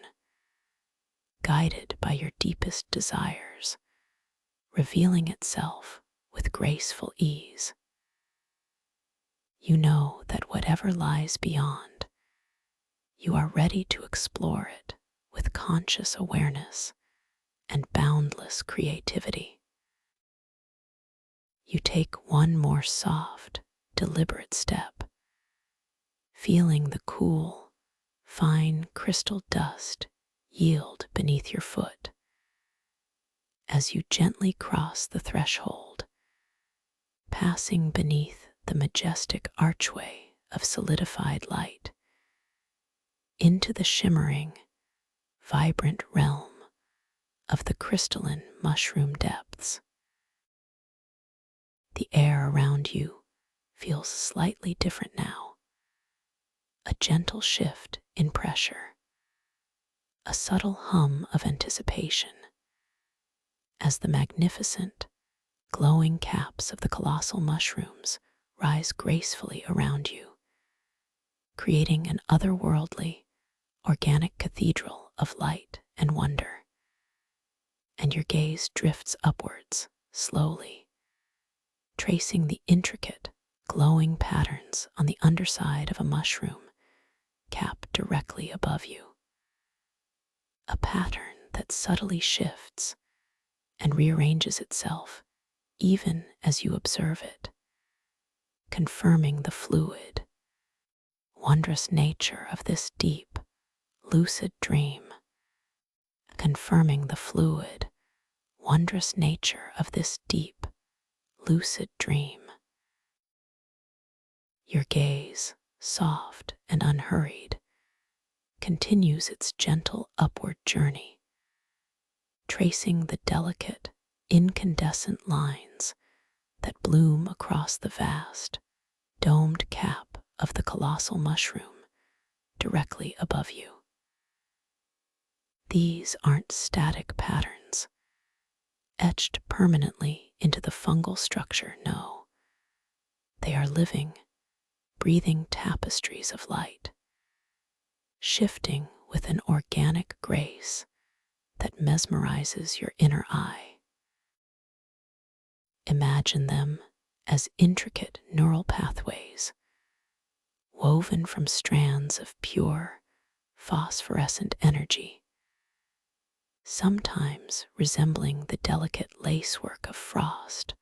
guided by your deepest desires, revealing itself with graceful ease. You know that whatever lies beyond, you are ready to explore it with conscious awareness and boundless creativity. You take one more soft, deliberate step, feeling the cool, fine crystal dust yield beneath your foot. As you gently cross the threshold, passing beneath the majestic archway of solidified light, into the shimmering, vibrant realm of the crystalline mushroom depths. The air around you feels slightly different now, a gentle shift in pressure, a subtle hum of anticipation, as the magnificent, glowing caps of the colossal mushrooms rise gracefully around you, creating an otherworldly, organic cathedral of light and wonder. And your gaze drifts upwards, slowly, tracing the intricate, glowing patterns on the underside of a mushroom cap directly above you. A pattern that subtly shifts and rearranges itself even as you observe it, confirming the fluid, wondrous nature of this deep, lucid dream, confirming the fluid, wondrous nature of this deep, lucid dream. Your gaze, soft and unhurried, continues its gentle upward journey, tracing the delicate, incandescent lines that bloom across the vast, domed cap of the colossal mushroom directly above you. These aren't static patterns, etched permanently into the fungal structure, no. They are living, breathing tapestries of light, shifting with an organic grace that mesmerizes your inner eye. Imagine them as intricate neural pathways, woven from strands of pure, phosphorescent energy, sometimes resembling the delicate lacework of frost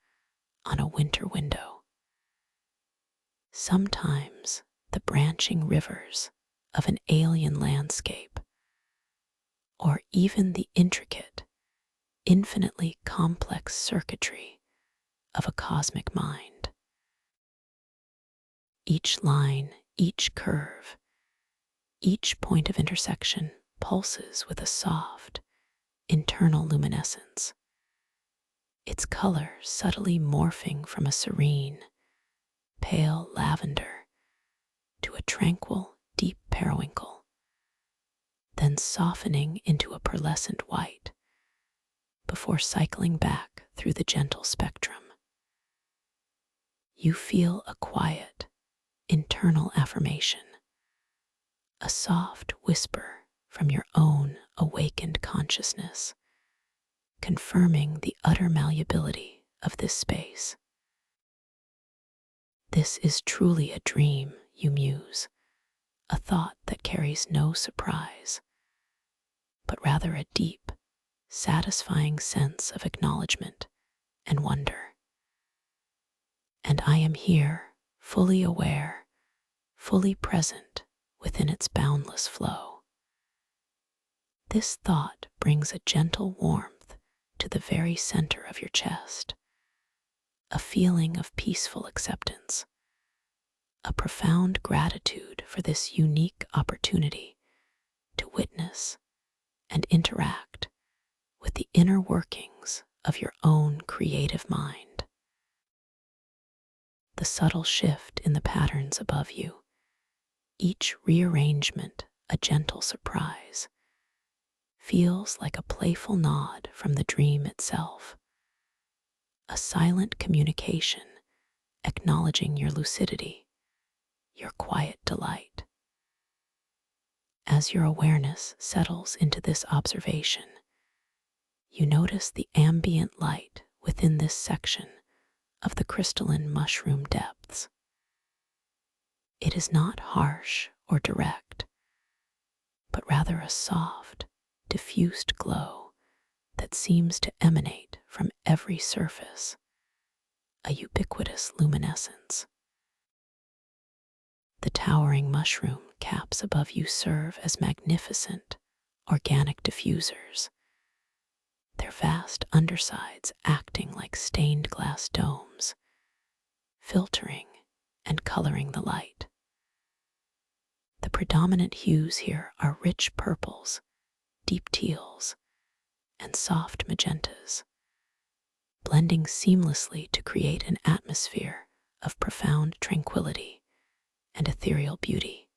on a winter window, sometimes the branching rivers of an alien landscape, or even the intricate, infinitely complex circuitry of a cosmic mind. Each line, each curve, each point of intersection pulses with a soft, internal luminescence, its color subtly morphing from a serene, pale lavender to a tranquil, deep periwinkle, then softening into a pearlescent white before cycling back through the gentle spectrum. You feel a quiet, internal affirmation, a soft whisper from your own awakened consciousness, confirming the utter malleability of this space. This is truly a dream, you muse, a thought that carries no surprise, but rather a deep, satisfying sense of acknowledgement and wonder. And I am here, fully aware, fully present within its boundless flow. This thought brings a gentle warmth to the very center of your chest, a feeling of peaceful acceptance, a profound gratitude for this unique opportunity to witness and interact with the inner workings of your own creative mind. The subtle shift in the patterns above you, each rearrangement a gentle surprise, feels like a playful nod from the dream itself, a silent communication acknowledging your lucidity, your quiet delight. As your awareness settles into this observation, you notice the ambient light within this section of the crystalline mushroom depths. It is not harsh or direct, but rather a soft, diffused glow that seems to emanate from every surface, a ubiquitous luminescence. The towering mushroom caps above you serve as magnificent, organic diffusers, their vast undersides acting like stained glass domes, filtering and coloring the light. The predominant hues here are rich purples, deep teals, and soft magentas, blending seamlessly to create an atmosphere of profound tranquility and ethereal beauty.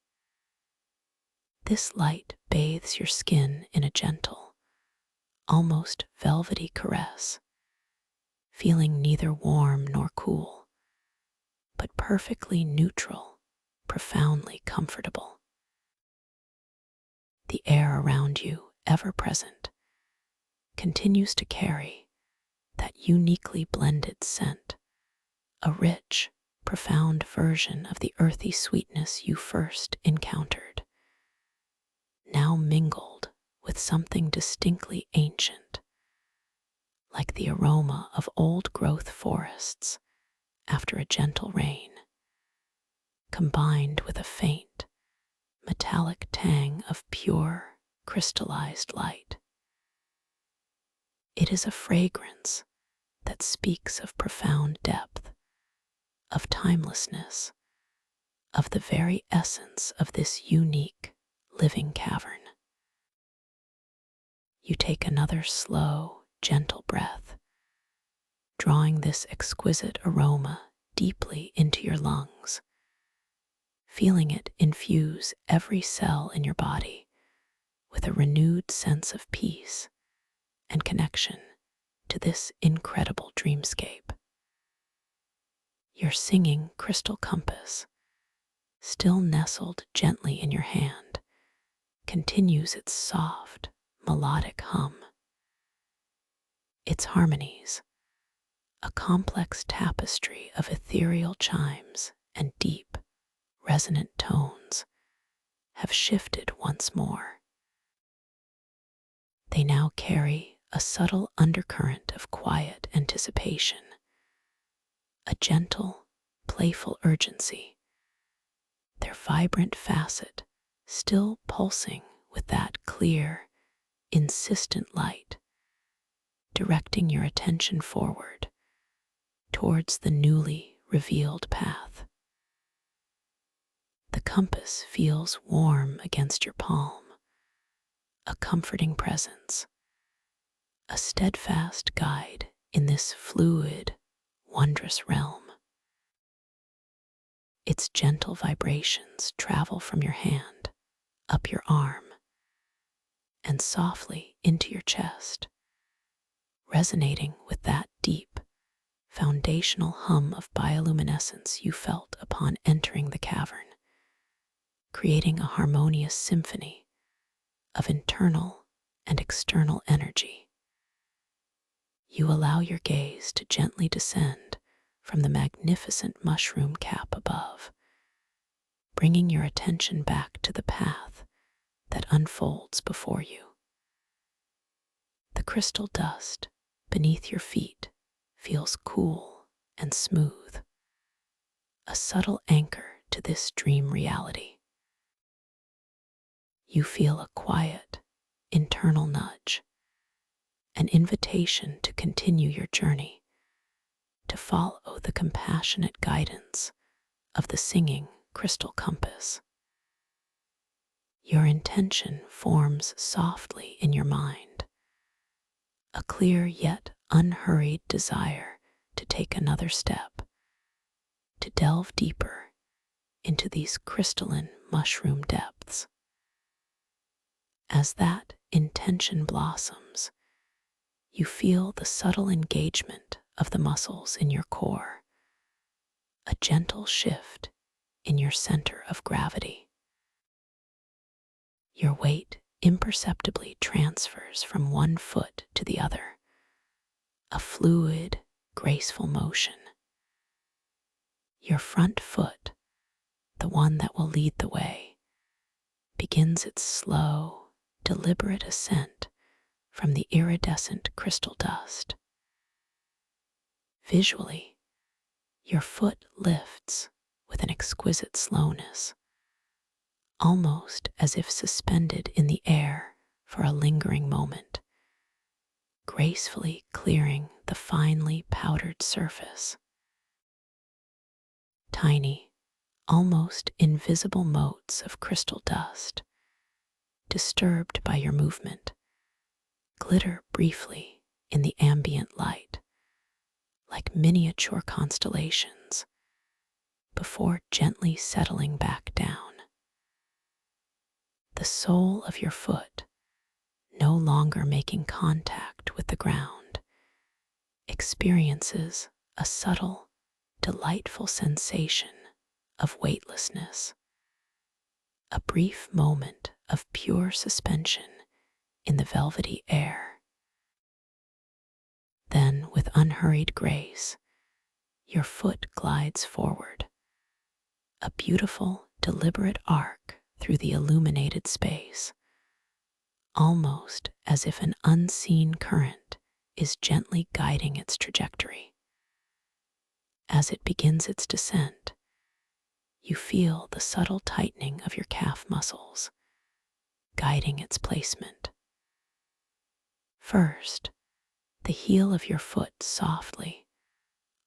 This light bathes your skin in a gentle, almost velvety caress, feeling neither warm nor cool, but perfectly neutral, profoundly comfortable. The air around you, ever present, continues to carry that uniquely blended scent, a rich, profound version of the earthy sweetness you first encountered, now mingled with something distinctly ancient, like the aroma of old-growth forests after a gentle rain, combined with a faint, metallic tang of pure, crystallized light. It is a fragrance that speaks of profound depth, of timelessness, of the very essence of this unique, living cavern. You take another slow, gentle breath, drawing this exquisite aroma deeply into your lungs, feeling it infuse every cell in your body with a renewed sense of peace and connection to this incredible dreamscape. Your singing crystal compass, still nestled gently in your hand, continues its soft, melodic hum. Its harmonies, a complex tapestry of ethereal chimes and deep, resonant tones, have shifted once more. They now carry a subtle undercurrent of quiet anticipation, a gentle, playful urgency, their vibrant facet still pulsing with that clear, insistent light, directing your attention forward towards the newly revealed path. The compass feels warm against your palm, a comforting presence, a steadfast guide in this fluid, wondrous realm. Its gentle vibrations travel from your hand, up your arm, and softly into your chest, resonating with that deep, foundational hum of bioluminescence you felt upon entering the cavern, creating a harmonious symphony of internal and external energy. You allow your gaze to gently descend from the magnificent mushroom cap above, bringing your attention back to the path that unfolds before you. The crystal dust beneath your feet feels cool and smooth, a subtle anchor to this dream reality. You feel a quiet, internal nudge, an invitation to continue your journey, to follow the compassionate guidance of the singing crystal compass. Your intention forms softly in your mind, a clear yet unhurried desire to take another step, to delve deeper into these crystalline mushroom depths. As that intention blossoms, you feel the subtle engagement of the muscles in your core, a gentle shift in your center of gravity. Your weight imperceptibly transfers from one foot to the other, a fluid, graceful motion. Your front foot, the one that will lead the way, begins its slow, deliberate ascent from the iridescent crystal dust. Visually, your foot lifts with an exquisite slowness, almost as if suspended in the air for a lingering moment, gracefully clearing the finely powdered surface. Tiny, almost invisible motes of crystal dust, disturbed by your movement, glitter briefly in the ambient light, like miniature constellations, before gently settling back down. The sole of your foot, no longer making contact with the ground, experiences a subtle, delightful sensation of weightlessness, a brief moment of pure suspension in the velvety air. Then, with unhurried grace, your foot glides forward, a beautiful, deliberate arc through the illuminated space, almost as if an unseen current is gently guiding its trajectory. As it begins its descent, you feel the subtle tightening of your calf muscles, guiding its placement. First, the heel of your foot softly,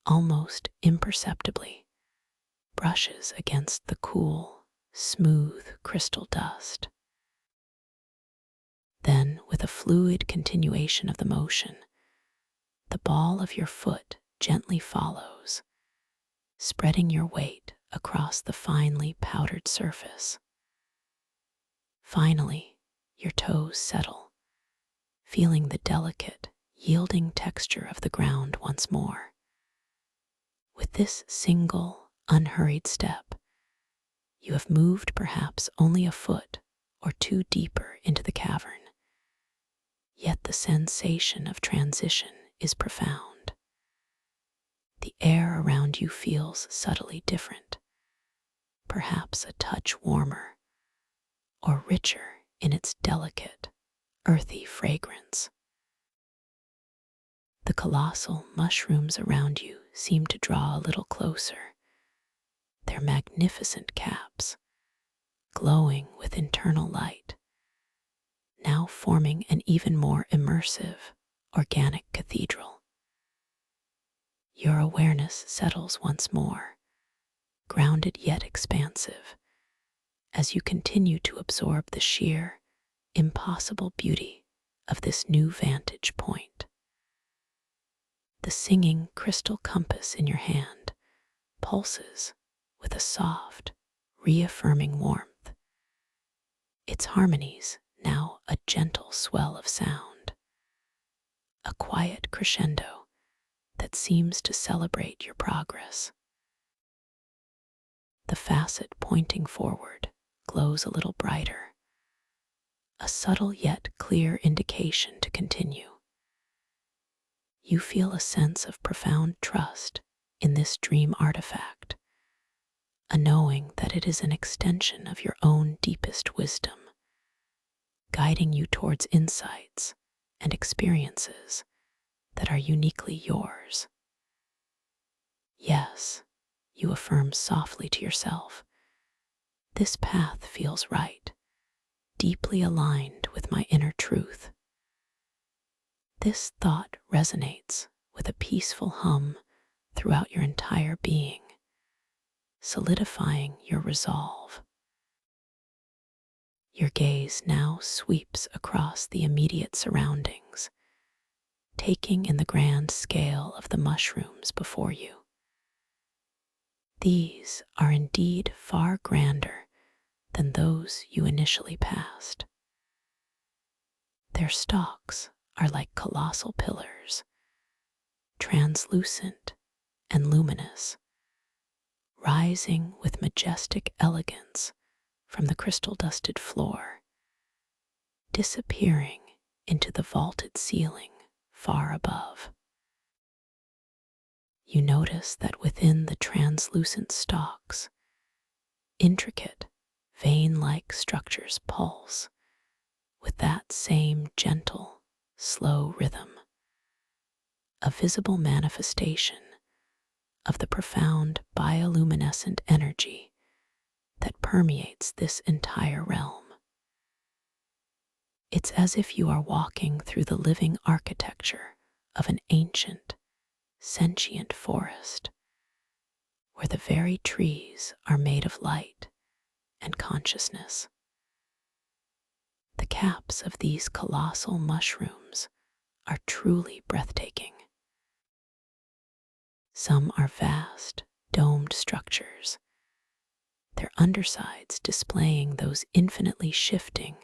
almost imperceptibly, brushes against the cool, smooth crystal dust. Then, with a fluid continuation of the motion, the ball of your foot gently follows, spreading your weight across the finely powdered surface. Finally, your toes settle, feeling the delicate, yielding texture of the ground once more. With this single, unhurried step, you have moved perhaps only a foot or two deeper into the cavern, yet the sensation of transition is profound. The air around you feels subtly different, perhaps a touch warmer or richer in its delicate, earthy fragrance. The colossal mushrooms around you seem to draw a little closer, their magnificent caps, glowing with internal light, now forming an even more immersive, organic cathedral. Your awareness settles once more, grounded yet expansive, as you continue to absorb the sheer, impossible beauty of this new vantage point. The singing crystal compass in your hand pulses with a soft, reaffirming warmth, its harmonies now a gentle swell of sound, a quiet crescendo that seems to celebrate your progress. The facet pointing forward glows a little brighter, a subtle yet clear indication to continue. You feel a sense of profound trust in this dream artifact, a knowing that it is an extension of your own deepest wisdom, guiding you towards insights and experiences that are uniquely yours. Yes, you affirm softly to yourself, this path feels right, deeply aligned with my inner truth. This thought resonates with a peaceful hum throughout your entire being, solidifying your resolve. Your gaze now sweeps across the immediate surroundings, taking in the grand scale of the mushrooms before you. These are indeed far grander than those you initially passed. Their stalks are like colossal pillars, translucent and luminous, rising with majestic elegance from the crystal-dusted floor, disappearing into the vaulted ceiling far above. You notice that within the translucent stalks, intricate, vein-like structures pulse with that same gentle, slow rhythm, a visible manifestation of the profound bioluminescent energy that permeates this entire realm. It's as if you are walking through the living architecture of an ancient, sentient forest, where the very trees are made of light and consciousness. The caps of these colossal mushrooms are truly breathtaking. Some are vast, domed structures, their undersides displaying those infinitely shifting,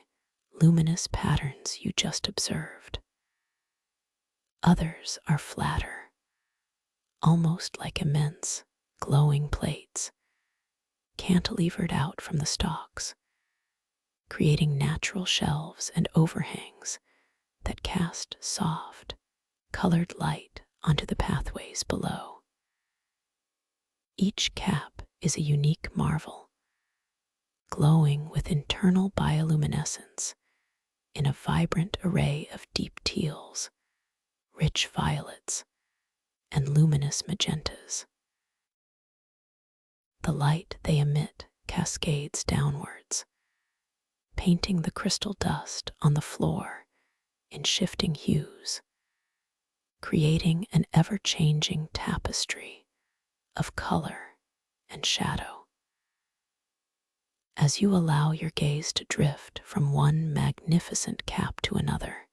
luminous patterns you just observed. Others are flatter, almost like immense, glowing plates, cantilevered out from the stalks, creating natural shelves and overhangs that cast soft, colored light onto the pathways below. Each cap is a unique marvel, glowing with internal bioluminescence in a vibrant array of deep teals, rich violets, and luminous magentas. The light they emit cascades downwards, painting the crystal dust on the floor in shifting hues, creating an ever-changing tapestry of color and shadow. As you allow your gaze to drift from one magnificent cap to another,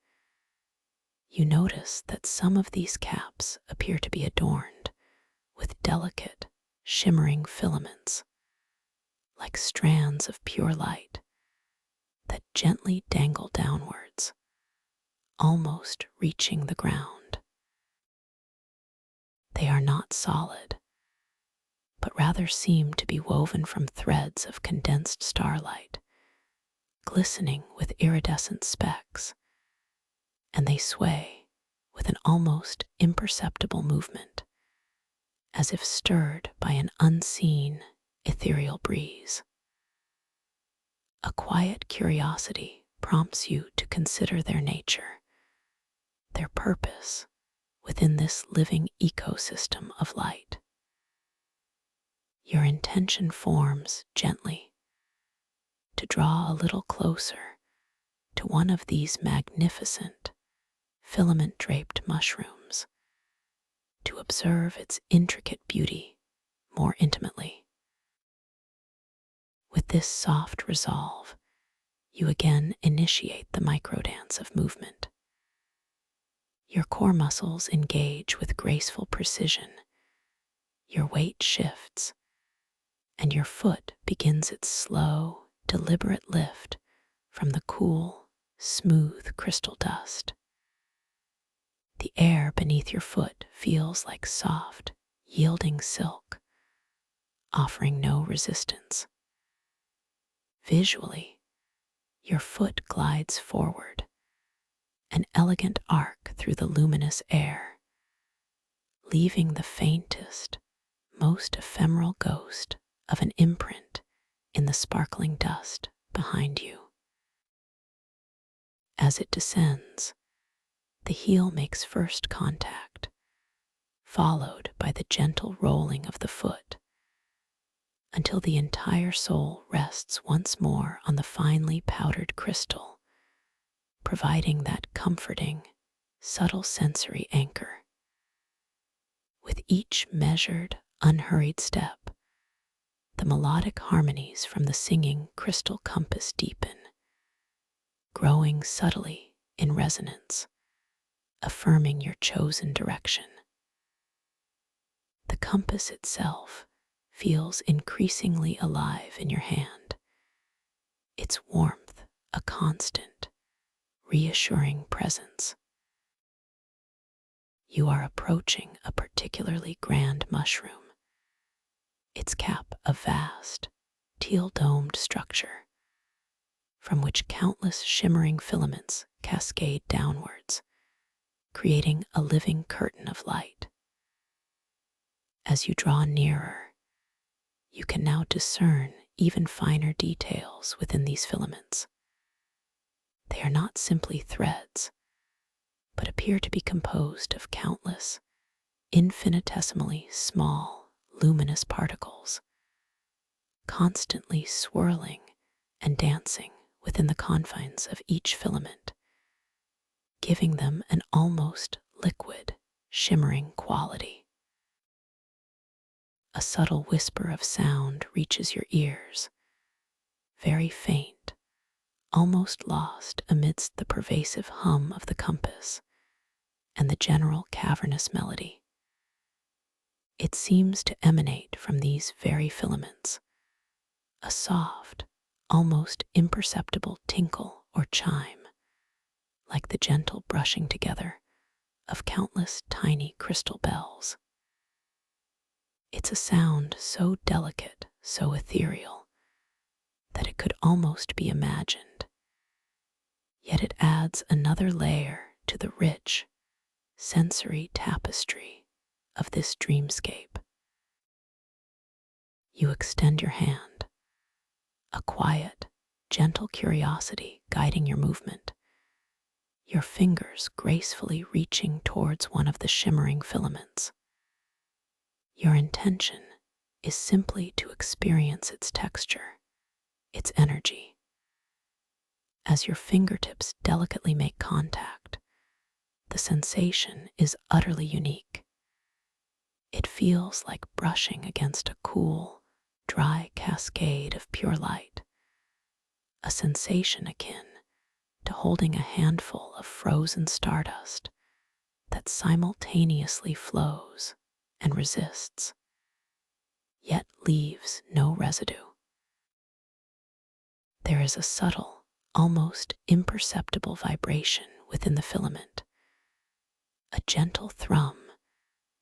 you notice that some of these caps appear to be adorned with delicate, shimmering filaments, like strands of pure light that gently dangle downwards, almost reaching the ground. They are not solid, but rather seem to be woven from threads of condensed starlight, glistening with iridescent specks, and they sway with an almost imperceptible movement, as if stirred by an unseen, ethereal breeze. A quiet curiosity prompts you to consider their nature, their purpose within this living ecosystem of light. Your intention forms gently to draw a little closer to one of these magnificent, filament-draped mushrooms, to observe its intricate beauty more intimately. With this soft resolve, you again initiate the microdance of movement. Your core muscles engage with graceful precision, your weight shifts, and your foot begins its slow, deliberate lift from the cool, smooth crystal dust. The air beneath your foot feels like soft, yielding silk, offering no resistance. Visually, your foot glides forward, an elegant arc through the luminous air, leaving the faintest, most ephemeral ghost of an imprint in the sparkling dust behind you. As it descends, the heel makes first contact, followed by the gentle rolling of the foot, until the entire sole rests once more on the finely powdered crystal, providing that comforting, subtle sensory anchor. With each measured, unhurried step, the melodic harmonies from the singing crystal compass deepen, growing subtly in resonance, affirming your chosen direction. The compass itself feels increasingly alive in your hand, its warmth a constant, reassuring presence. You are approaching a particularly grand mushroom, its cap a vast, teal-domed structure, from which countless shimmering filaments cascade downwards, creating a living curtain of light. As you draw nearer, you can now discern even finer details within these filaments. They are not simply threads, but appear to be composed of countless, infinitesimally small, luminous particles, constantly swirling and dancing within the confines of each filament, giving them an almost liquid, shimmering quality. A subtle whisper of sound reaches your ears, very faint, almost lost amidst the pervasive hum of the compass and the general cavernous melody. It seems to emanate from these very filaments, a soft, almost imperceptible tinkle or chime, like the gentle brushing together of countless tiny crystal bells. It's a sound so delicate, so ethereal, that it could almost be imagined. Yet it adds another layer to the rich, sensory tapestry of this dreamscape. You extend your hand, a quiet, gentle curiosity guiding your movement. your fingers gracefully reaching towards one of the shimmering filaments. Your intention is simply to experience its texture, its energy. As your fingertips delicately make contact, the sensation is utterly unique. It feels like brushing against a cool, dry cascade of pure light, a sensation akin to holding a handful of frozen stardust that simultaneously flows and resists, yet leaves no residue. There is a subtle, almost imperceptible vibration within the filament, a gentle thrum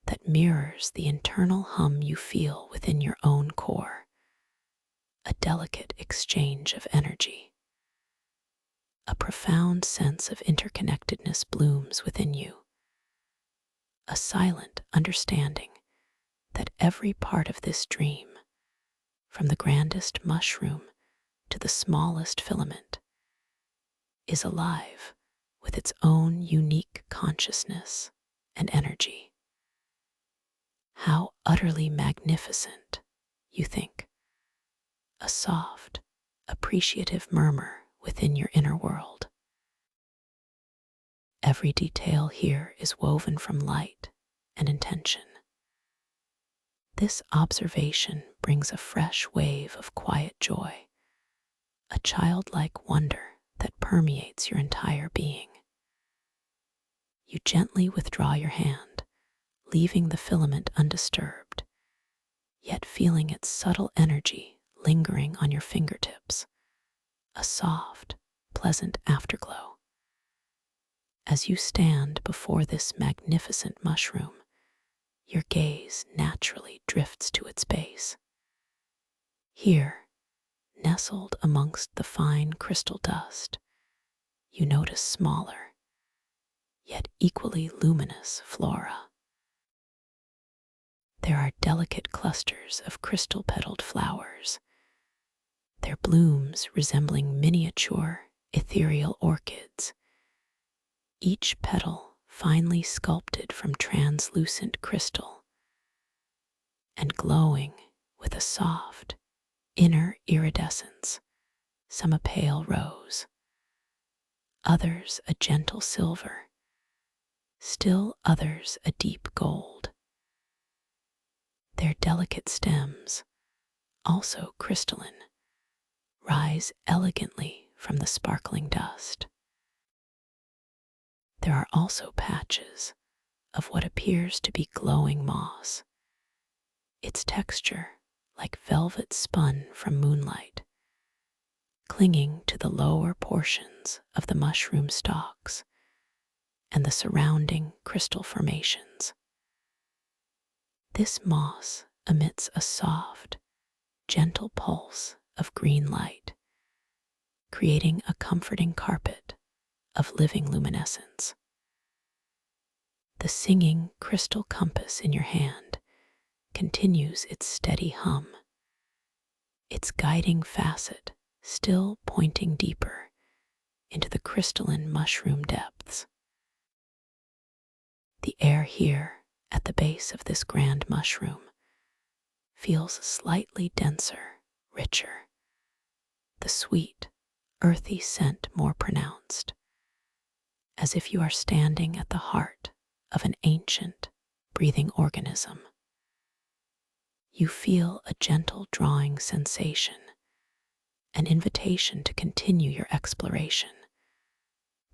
that mirrors the internal hum you feel within your own core, a delicate exchange of energy. A profound sense of interconnectedness blooms within you, a silent understanding that every part of this dream, from the grandest mushroom to the smallest filament, is alive with its own unique consciousness and energy. How utterly magnificent, you think, a soft, appreciative murmur within your inner world. Every detail here is woven from light and intention. This observation brings a fresh wave of quiet joy, a childlike wonder that permeates your entire being. You gently withdraw your hand, leaving the filament undisturbed, yet feeling its subtle energy lingering on your fingertips, a soft, pleasant afterglow. As you stand before this magnificent mushroom, your gaze naturally drifts to its base. Here, nestled amongst the fine crystal dust, you notice smaller, yet equally luminous flora. There are delicate clusters of crystal-petaled flowers, their blooms resembling miniature, ethereal orchids, each petal finely sculpted from translucent crystal and glowing with a soft, inner iridescence, some a pale rose, others a gentle silver, still others a deep gold. Their delicate stems, also crystalline, rise elegantly from the sparkling dust. There are also patches of what appears to be glowing moss, its texture like velvet spun from moonlight, clinging to the lower portions of the mushroom stalks and the surrounding crystal formations. This moss emits a soft, gentle pulse of green light, creating a comforting carpet of living luminescence. The singing crystal compass in your hand continues its steady hum, its guiding facet still pointing deeper into the crystalline mushroom depths. The air here at the base of this grand mushroom feels slightly denser, richer, the sweet, earthy scent more pronounced, as if you are standing at the heart of an ancient, breathing organism. You feel a gentle drawing sensation, an invitation to continue your exploration,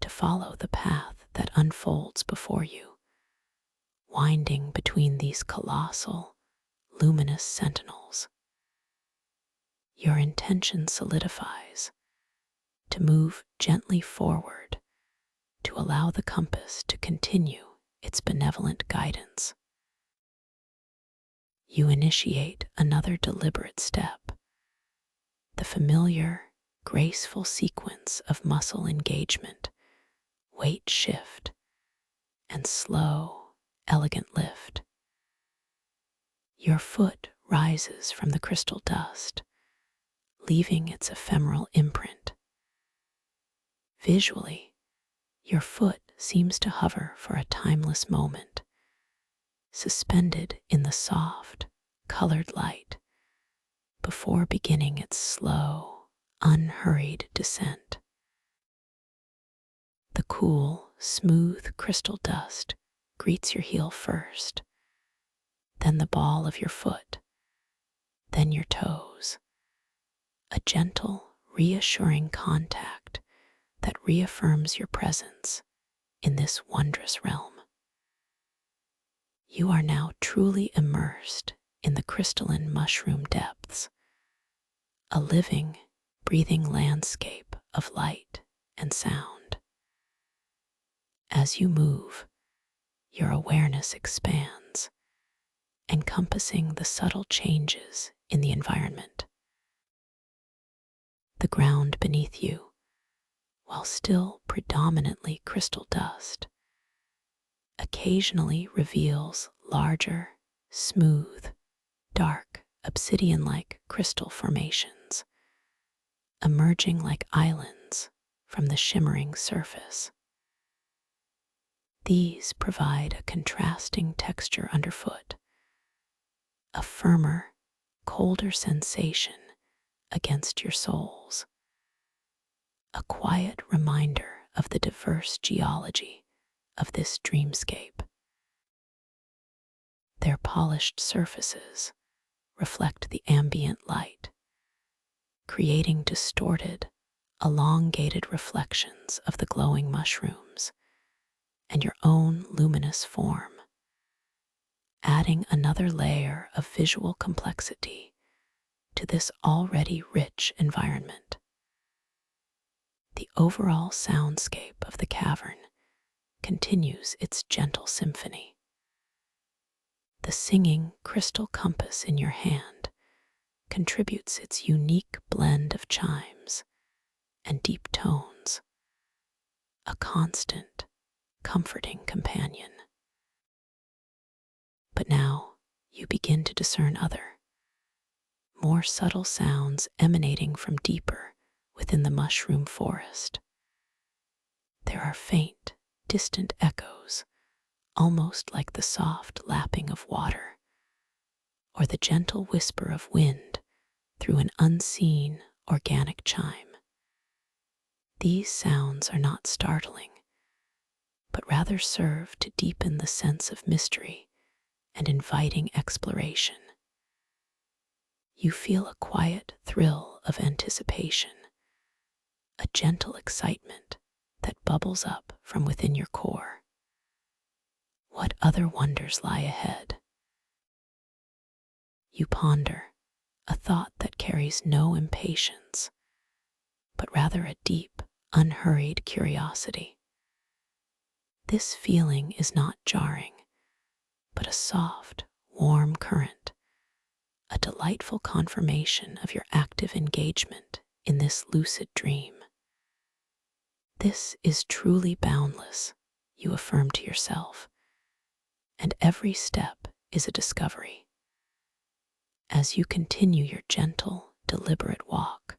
to follow the path that unfolds before you, winding between these colossal, luminous sentinels. Your intention solidifies to move gently forward, to allow the compass to continue its benevolent guidance. You initiate another deliberate step, the familiar, graceful sequence of muscle engagement, weight shift, and slow, elegant lift. Your foot rises from the crystal dust, leaving its ephemeral imprint. Visually, Your foot seems to hover for a timeless moment, suspended in the soft, colored light before beginning its slow, unhurried descent. The cool, smooth crystal dust greets your heel first, then the ball of your foot, then your toes. A gentle, reassuring contact that reaffirms your presence in this wondrous realm. You are now truly immersed in the crystalline mushroom depths, a living, breathing landscape of light and sound. As you move, your awareness expands, encompassing the subtle changes in the environment. The ground beneath you, while still predominantly crystal dust, occasionally reveals larger, smooth, dark, obsidian-like crystal formations, emerging like islands from the shimmering surface. These provide a contrasting texture underfoot, a firmer, colder sensation against your soles, a quiet reminder of the diverse geology of this dreamscape. Their polished surfaces reflect the ambient light, creating distorted, elongated reflections of the glowing mushrooms and your own luminous form, adding another layer of visual complexity to this already rich environment. The overall soundscape of the cavern continues its gentle symphony. The singing crystal compass in your hand contributes its unique blend of chimes and deep tones, a constant, comforting companion. But now you begin to discern other, more subtle sounds emanating from deeper within the mushroom forest. There are faint, distant echoes, almost like the soft lapping of water, or the gentle whisper of wind through an unseen organic chime. These sounds are not startling, but rather serve to deepen the sense of mystery and inviting exploration. You feel a quiet thrill of anticipation, a gentle excitement that bubbles up from within your core. What other wonders lie ahead? You ponder, a thought that carries no impatience, but rather a deep, unhurried curiosity. This feeling is not jarring, but a soft, warm current, a delightful confirmation of your active engagement in this lucid dream. This is truly boundless, you affirm to yourself, and every step is a discovery. As you continue your gentle, deliberate walk,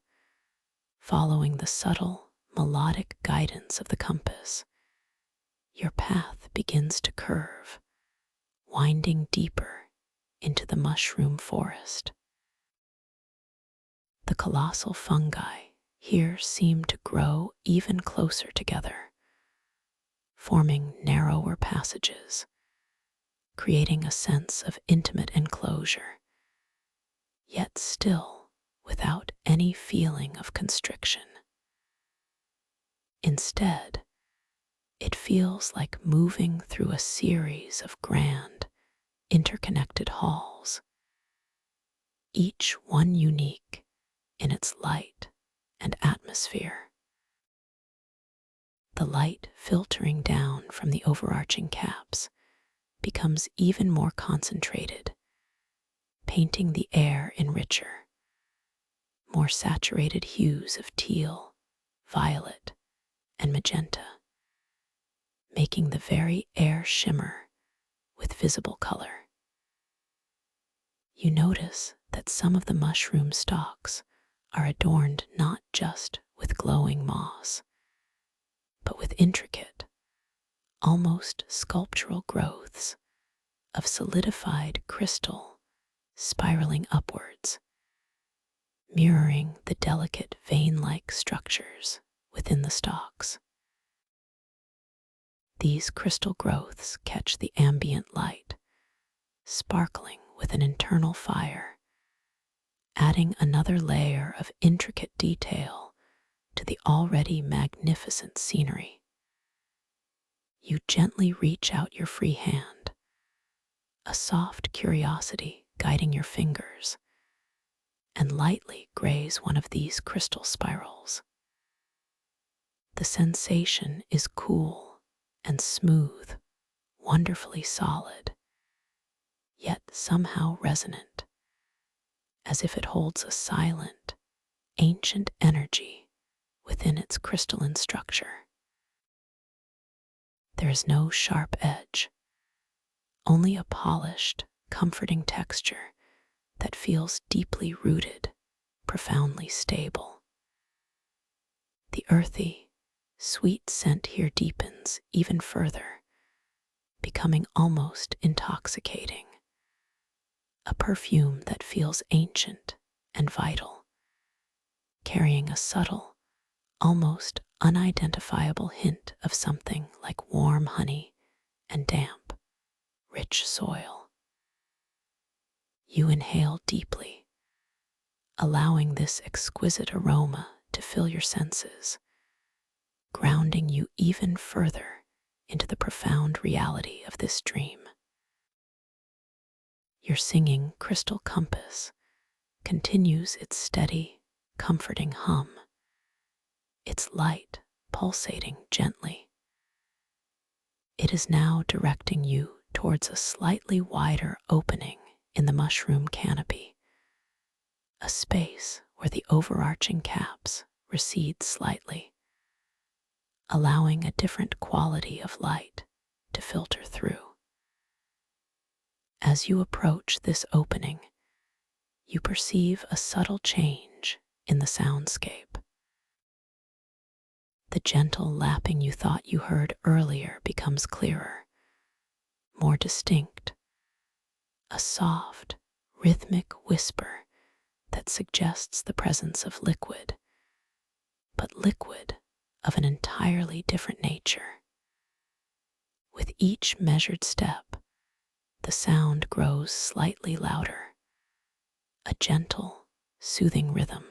following the subtle, melodic guidance of the compass, your path begins to curve, winding deeper into the mushroom forest. The colossal fungi here seem to grow even closer together, forming narrower passages, creating a sense of intimate enclosure, yet still without any feeling of constriction. Instead, it feels like moving through a series of grand, interconnected halls, each one unique in its light and atmosphere. The light filtering down from the overarching caps becomes even more concentrated, painting the air in richer, more saturated hues of teal, violet, and magenta, making the very air shimmer with visible color. You notice that some of the mushroom stalks are adorned not just with glowing moss, but with intricate, almost sculptural growths of solidified crystal spiraling upwards, mirroring the delicate vein-like structures within the stalks. These crystal growths catch the ambient light, sparkling with an internal fire, adding another layer of intricate detail to the already magnificent scenery. You gently reach out your free hand, a soft curiosity guiding your fingers, and lightly graze one of these crystal spirals. The sensation is cool and smooth, wonderfully solid, yet somehow resonant, as if it holds a silent, ancient energy within its crystalline structure. There is no sharp edge, only a polished, comforting texture that feels deeply rooted, profoundly stable. The earthy, sweet scent here deepens even further, becoming almost intoxicating. A perfume that feels ancient and vital, carrying a subtle, almost unidentifiable hint of something like warm honey and damp, rich soil. You inhale deeply, allowing this exquisite aroma to fill your senses, grounding you even further into the profound reality of this dream. Your singing crystal compass continues its steady, comforting hum, its light pulsating gently. It is now directing you towards a slightly wider opening in the mushroom canopy, a space where the overarching caps recede slightly, allowing a different quality of light to filter through. As you approach this opening, you perceive a subtle change in the soundscape. The gentle lapping you thought you heard earlier becomes clearer, more distinct, a soft, rhythmic whisper that suggests the presence of liquid, but liquid of an entirely different nature. With each measured step, the sound grows slightly louder, a gentle, soothing rhythm.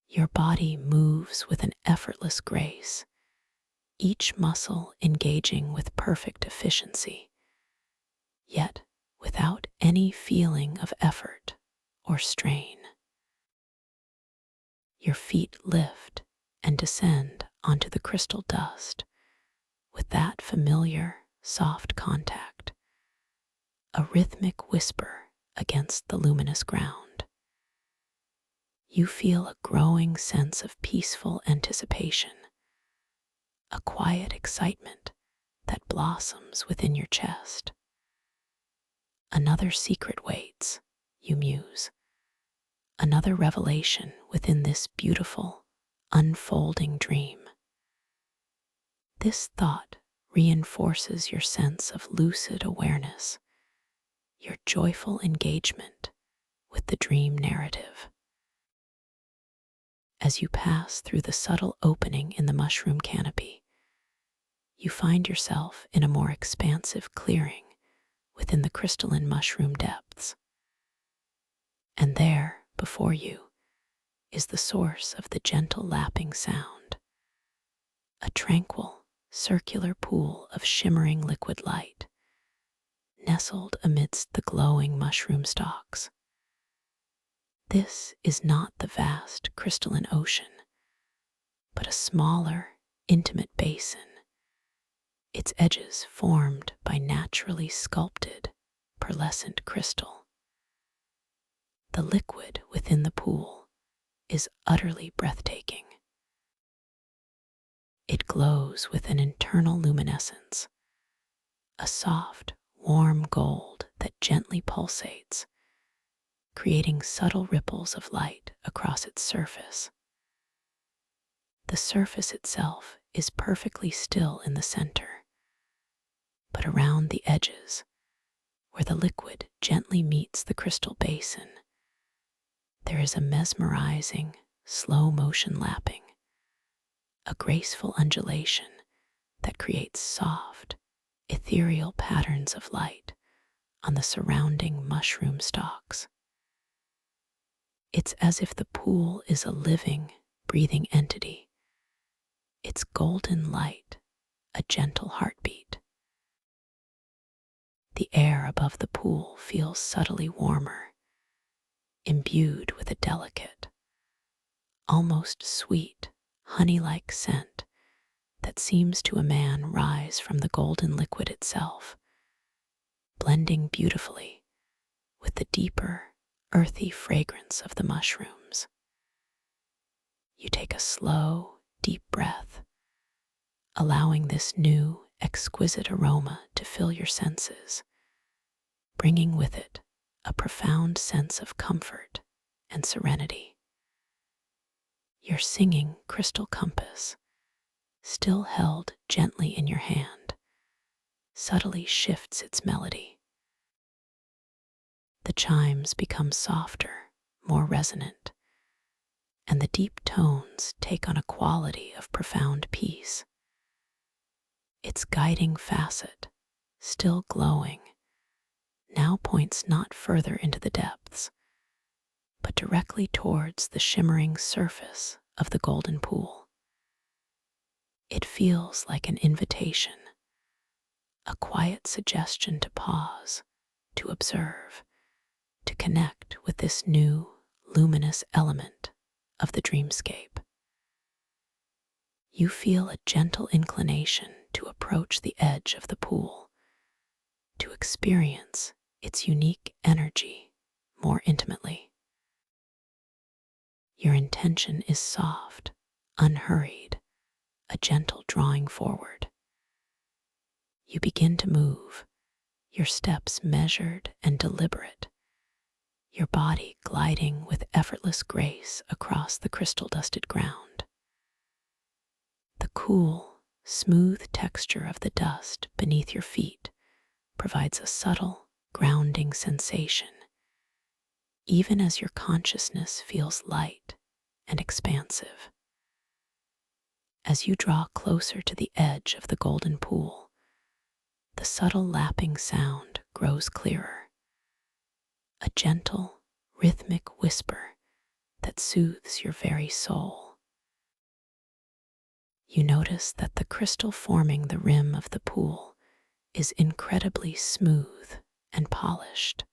Your body moves with an effortless grace, each muscle engaging with perfect efficiency, yet without any feeling of effort or strain. Your feet lift and descend onto the crystal dust with that familiar, soft contact, a rhythmic whisper against the luminous ground. You feel a growing sense of peaceful anticipation, a quiet excitement that blossoms within your chest. Another secret waits, you muse, another revelation within this beautiful, unfolding dream. This thought reinforces your sense of lucid awareness, your joyful engagement with the dream narrative. As you pass through the subtle opening in the mushroom canopy, you find yourself in a more expansive clearing within the crystalline mushroom depths. And there, before you, is the source of the gentle lapping sound, a tranquil, circular pool of shimmering liquid light, nestled amidst the glowing mushroom stalks. This is not the vast crystalline ocean, but a smaller, intimate basin, its edges formed by naturally sculpted, pearlescent crystal. The liquid within the pool is utterly breathtaking. It glows with an internal luminescence, a soft, warm gold that gently pulsates, creating subtle ripples of light across its surface. The surface itself is perfectly still in the center, but around the edges, where the liquid gently meets the crystal basin, there is a mesmerizing, slow motion lapping, a graceful undulation that creates soft, ethereal patterns of light on the surrounding mushroom stalks. It's as if the pool is a living, breathing entity, its golden light a gentle heartbeat. The air above the pool feels subtly warmer, imbued with a delicate, almost sweet, honey-like scent that seems to a man rise from the golden liquid itself, blending beautifully with the deeper, earthy fragrance of the mushrooms. You take a slow, deep breath, allowing this new, exquisite aroma to fill your senses, bringing with it a profound sense of comfort and serenity. Your singing crystal compass, still held gently in your hand, subtly shifts its melody. The chimes become softer, more resonant, and the deep tones take on a quality of profound peace. Its guiding facet, still glowing, now points not further into the depths, but directly towards the shimmering surface of the golden pool. It feels like an invitation, a quiet suggestion to pause, to observe, to connect with this new, luminous element of the dreamscape. You feel a gentle inclination to approach the edge of the pool, to experience its unique energy more intimately. Your intention is soft, unhurried, a gentle drawing forward. You begin to move, your steps measured and deliberate, your body gliding with effortless grace across the crystal-dusted ground. The cool, smooth texture of the dust beneath your feet provides a subtle, grounding sensation, even as your consciousness feels light and expansive. As you draw closer to the edge of the golden pool, the subtle lapping sound grows clearer, a gentle, rhythmic whisper that soothes your very soul. You notice that the crystal forming the rim of the pool is incredibly smooth and polished,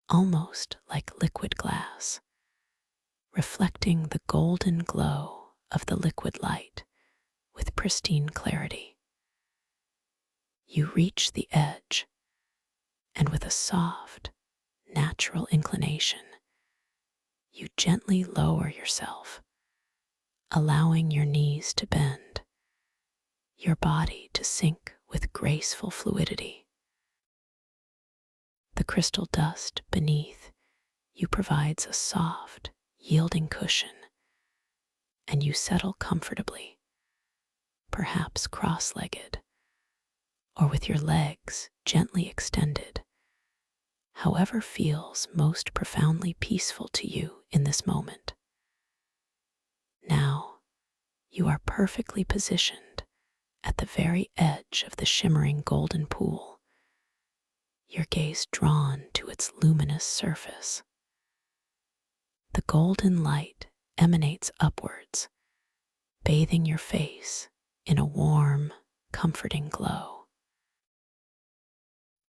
almost like liquid glass, reflecting the golden glow of the liquid light with pristine clarity. You reach the edge, and with a soft, natural inclination, you gently lower yourself, allowing your knees to bend, your body to sink with graceful fluidity. The crystal dust beneath you provides a soft, yielding cushion, and you settle comfortably, perhaps cross-legged, or with your legs gently extended, however feels most profoundly peaceful to you in this moment. Now, you are perfectly positioned at the very edge of the shimmering golden pool, your gaze drawn to its luminous surface. The golden light emanates upwards, bathing your face in a warm, comforting glow.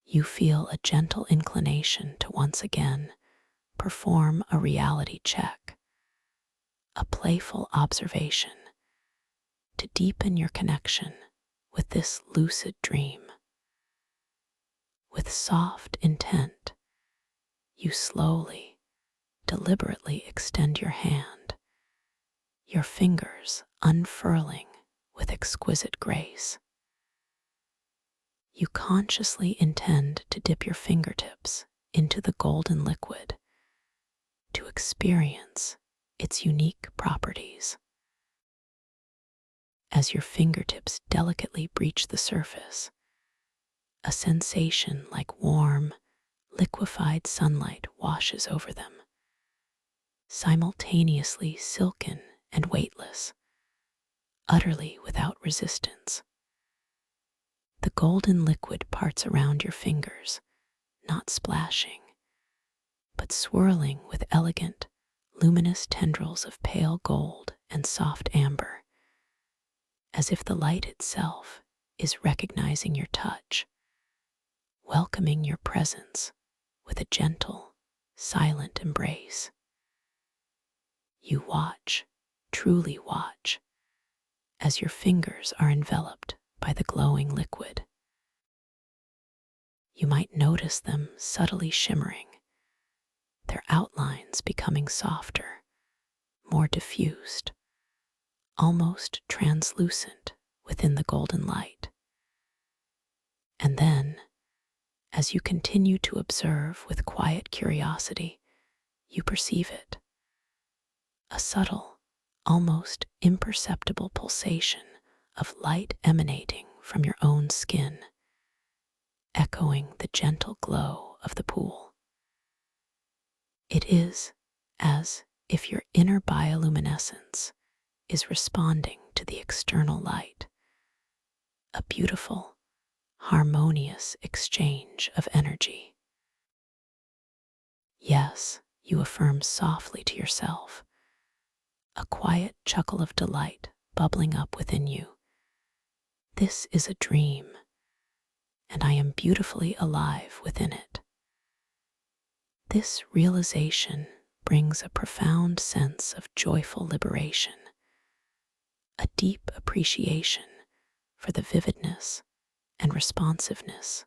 You feel a gentle inclination to once again perform a reality check, a playful observation to deepen your connection with this lucid dream. With soft intent, you slowly, deliberately extend your hand, your fingers unfurling with exquisite grace. You consciously intend to dip your fingertips into the golden liquid to experience its unique properties. As your fingertips delicately breach the surface, a sensation like warm, liquefied sunlight washes over them, simultaneously silken and weightless, utterly without resistance. The golden liquid parts around your fingers, not splashing, but swirling with elegant, luminous tendrils of pale gold and soft amber, as if the light itself is recognizing your touch, welcoming your presence with a gentle, silent embrace. You watch, truly watch, as your fingers are enveloped by the glowing liquid. You might notice them subtly shimmering, their outlines becoming softer, more diffused, almost translucent within the golden light. And then, as you continue to observe with quiet curiosity, you perceive it. A subtle, almost imperceptible pulsation of light emanating from your own skin, echoing the gentle glow of the pool. It is as if your inner bioluminescence is responding to the external light, a beautiful, harmonious exchange of energy. Yes, you affirm softly to yourself, a quiet chuckle of delight bubbling up within you. This is a dream, and I am beautifully alive within it. This realization brings a profound sense of joyful liberation, a deep appreciation for the vividness and responsiveness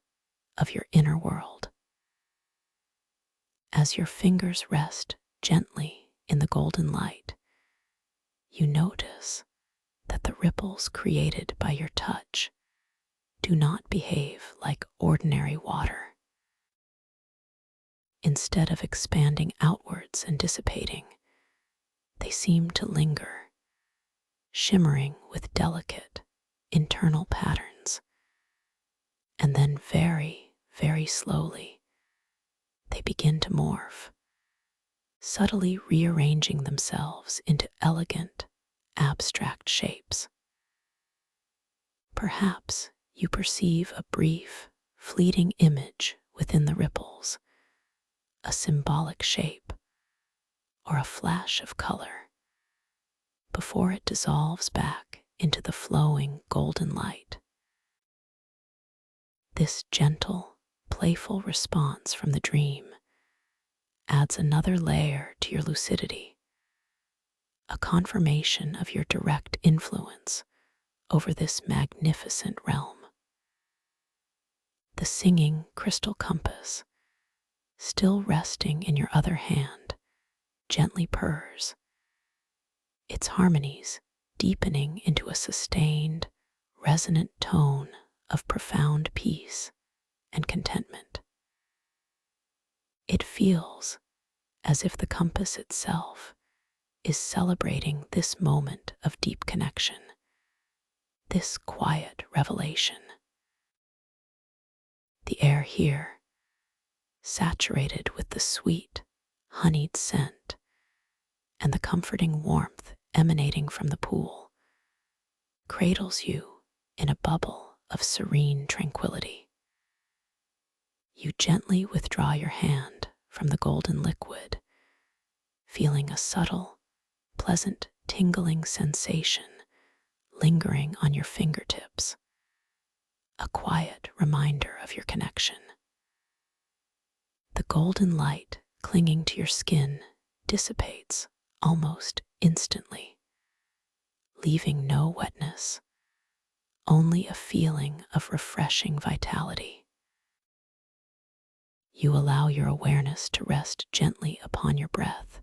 of your inner world. As your fingers rest gently in the golden light, you notice that the ripples created by your touch do not behave like ordinary water. Instead of expanding outwards and dissipating, they seem to linger, shimmering with delicate internal patterns. And then very, very slowly, they begin to morph, subtly rearranging themselves into elegant, abstract shapes. Perhaps you perceive a brief, fleeting image within the ripples, a symbolic shape, or a flash of color, before it dissolves back into the flowing golden light. This gentle, playful response from the dream adds another layer to your lucidity, a confirmation of your direct influence over this magnificent realm. The singing crystal compass, still resting in your other hand, gently purrs, its harmonies deepening into a sustained, resonant tone of profound peace and contentment. It feels as if the compass itself is celebrating this moment of deep connection, this quiet revelation. The air here, saturated with the sweet, honeyed scent and the comforting warmth emanating from the pool, cradles you in a bubble of serene tranquility. You gently withdraw your hand from the golden liquid, feeling a subtle, pleasant tingling sensation lingering on your fingertips, a quiet reminder of your connection. The golden light clinging to your skin dissipates almost instantly, leaving no wetness, only a feeling of refreshing vitality. You allow your awareness to rest gently upon your breath,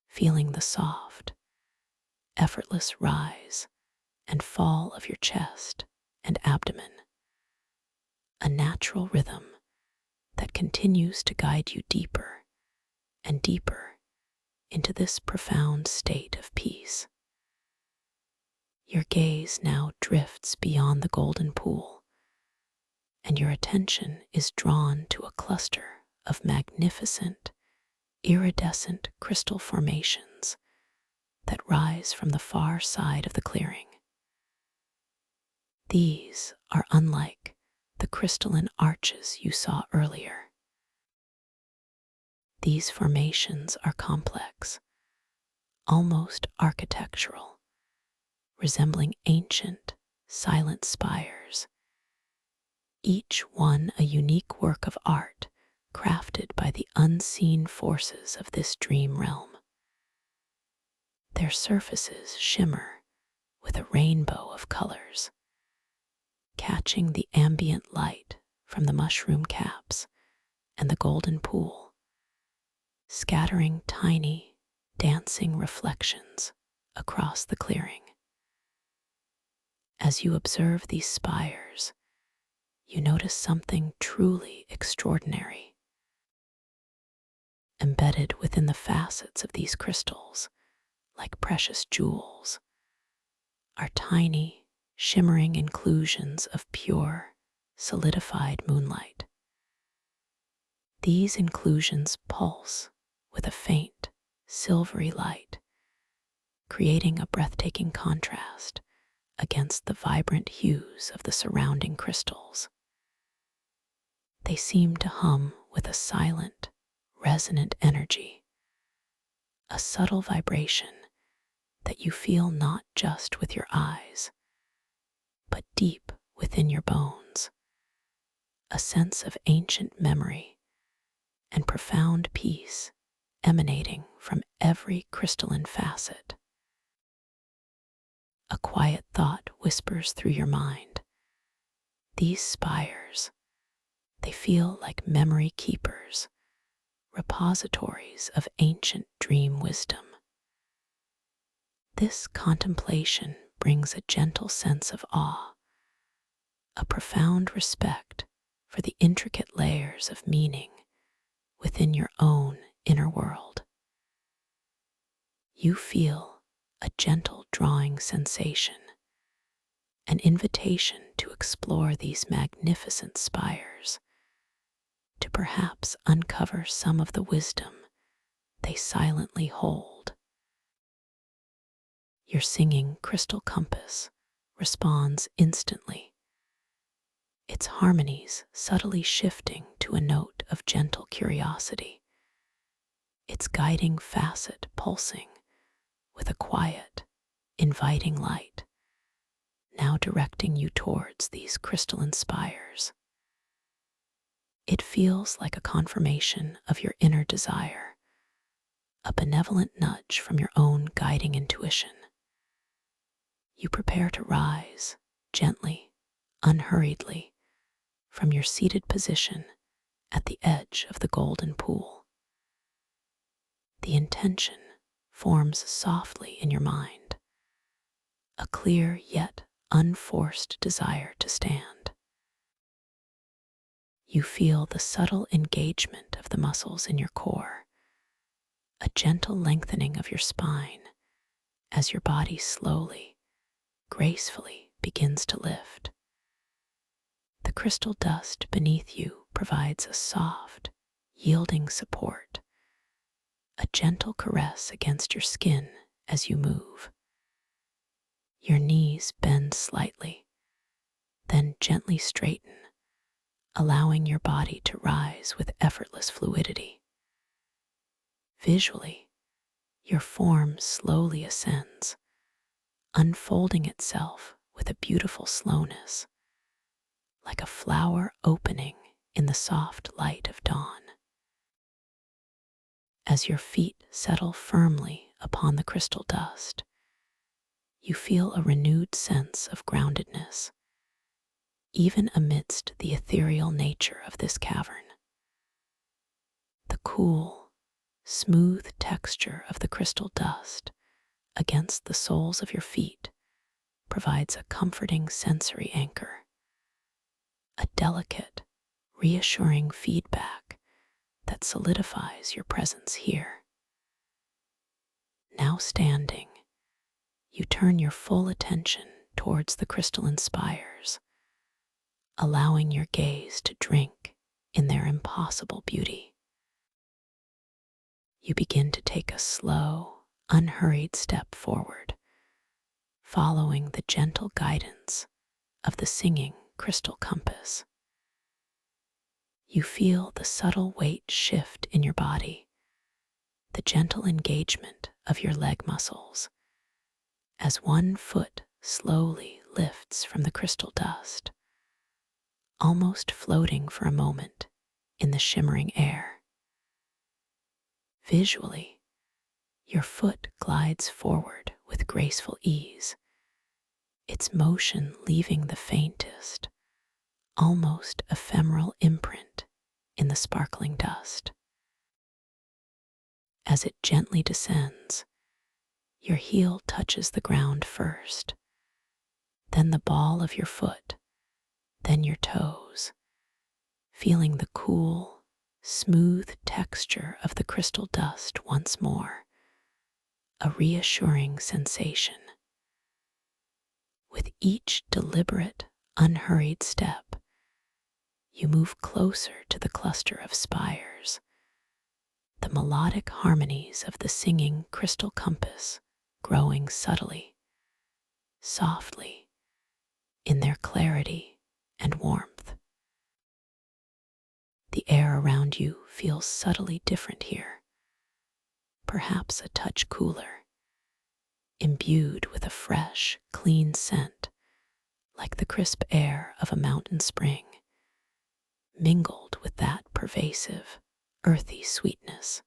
feeling the soft, effortless rise and fall of your chest and abdomen, a natural rhythm that continues to guide you deeper and deeper into this profound state of peace. Your gaze now drifts beyond the golden pool, and your attention is drawn to a cluster of magnificent, iridescent crystal formations that rise from the far side of the clearing. These are unlike the crystalline arches you saw earlier. These formations are complex, almost architectural, resembling ancient, silent spires, each one a unique work of art crafted by the unseen forces of this dream realm. Their surfaces shimmer with a rainbow of colors, catching the ambient light from the mushroom caps and the golden pool, scattering tiny, dancing reflections across the clearing. As you observe these spires, you notice something truly extraordinary. Embedded within the facets of these crystals, like precious jewels, are tiny, shimmering inclusions of pure, solidified moonlight. These inclusions pulse with a faint, silvery light, creating a breathtaking contrast against the vibrant hues of the surrounding crystals. They seem to hum with a silent, resonant energy, a subtle vibration that you feel not just with your eyes, but deep within your bones, a sense of ancient memory and profound peace emanating from every crystalline facet. A quiet thought whispers through your mind. These spires, they feel like memory keepers, repositories of ancient dream wisdom. This contemplation brings a gentle sense of awe, a profound respect for the intricate layers of meaning within your own inner world. You feel a gentle drawing sensation, an invitation to explore these magnificent spires, to perhaps uncover some of the wisdom they silently hold. Your singing crystal compass responds instantly, its harmonies subtly shifting to a note of gentle curiosity, its guiding facet pulsing with a quiet, inviting light, now directing you towards these crystalline spires. It feels like a confirmation of your inner desire, a benevolent nudge from your own guiding intuition. You prepare to rise, gently, unhurriedly, from your seated position at the edge of the golden pool. The intention forms softly in your mind, a clear yet unforced desire to stand. You feel the subtle engagement of the muscles in your core, a gentle lengthening of your spine as your body slowly, gracefully begins to lift. The crystal dust beneath you provides a soft, yielding support, a gentle caress against your skin as you move. Your knees bend slightly, then gently straighten, allowing your body to rise with effortless fluidity. Visually, your form slowly ascends, unfolding itself with a beautiful slowness, like a flower opening in the soft light of dawn. As your feet settle firmly upon the crystal dust, you feel a renewed sense of groundedness, even amidst the ethereal nature of this cavern. The cool, smooth texture of the crystal dust against the soles of your feet provides a comforting sensory anchor, a delicate, reassuring feedback that solidifies your presence here. Now standing, you turn your full attention towards the crystalline spires, allowing your gaze to drink in their impossible beauty. You begin to take a slow, unhurried step forward, following the gentle guidance of the singing crystal compass. You feel the subtle weight shift in your body, the gentle engagement of your leg muscles, as one foot slowly lifts from the crystal dust, almost floating for a moment in the shimmering air. Visually, your foot glides forward with graceful ease, its motion leaving the faintest, almost ephemeral imprint in the sparkling dust. As it gently descends, your heel touches the ground first, then the ball of your foot, then your toes, feeling the cool, smooth texture of the crystal dust once more, a reassuring sensation. With each deliberate, unhurried step, you move closer to the cluster of spires, the melodic harmonies of the singing crystal compass growing subtly, softly, in their clarity and warmth. The air around you feels subtly different here, perhaps a touch cooler, imbued with a fresh, clean scent, like the crisp air of a mountain spring, mingled with that pervasive, earthy sweetness.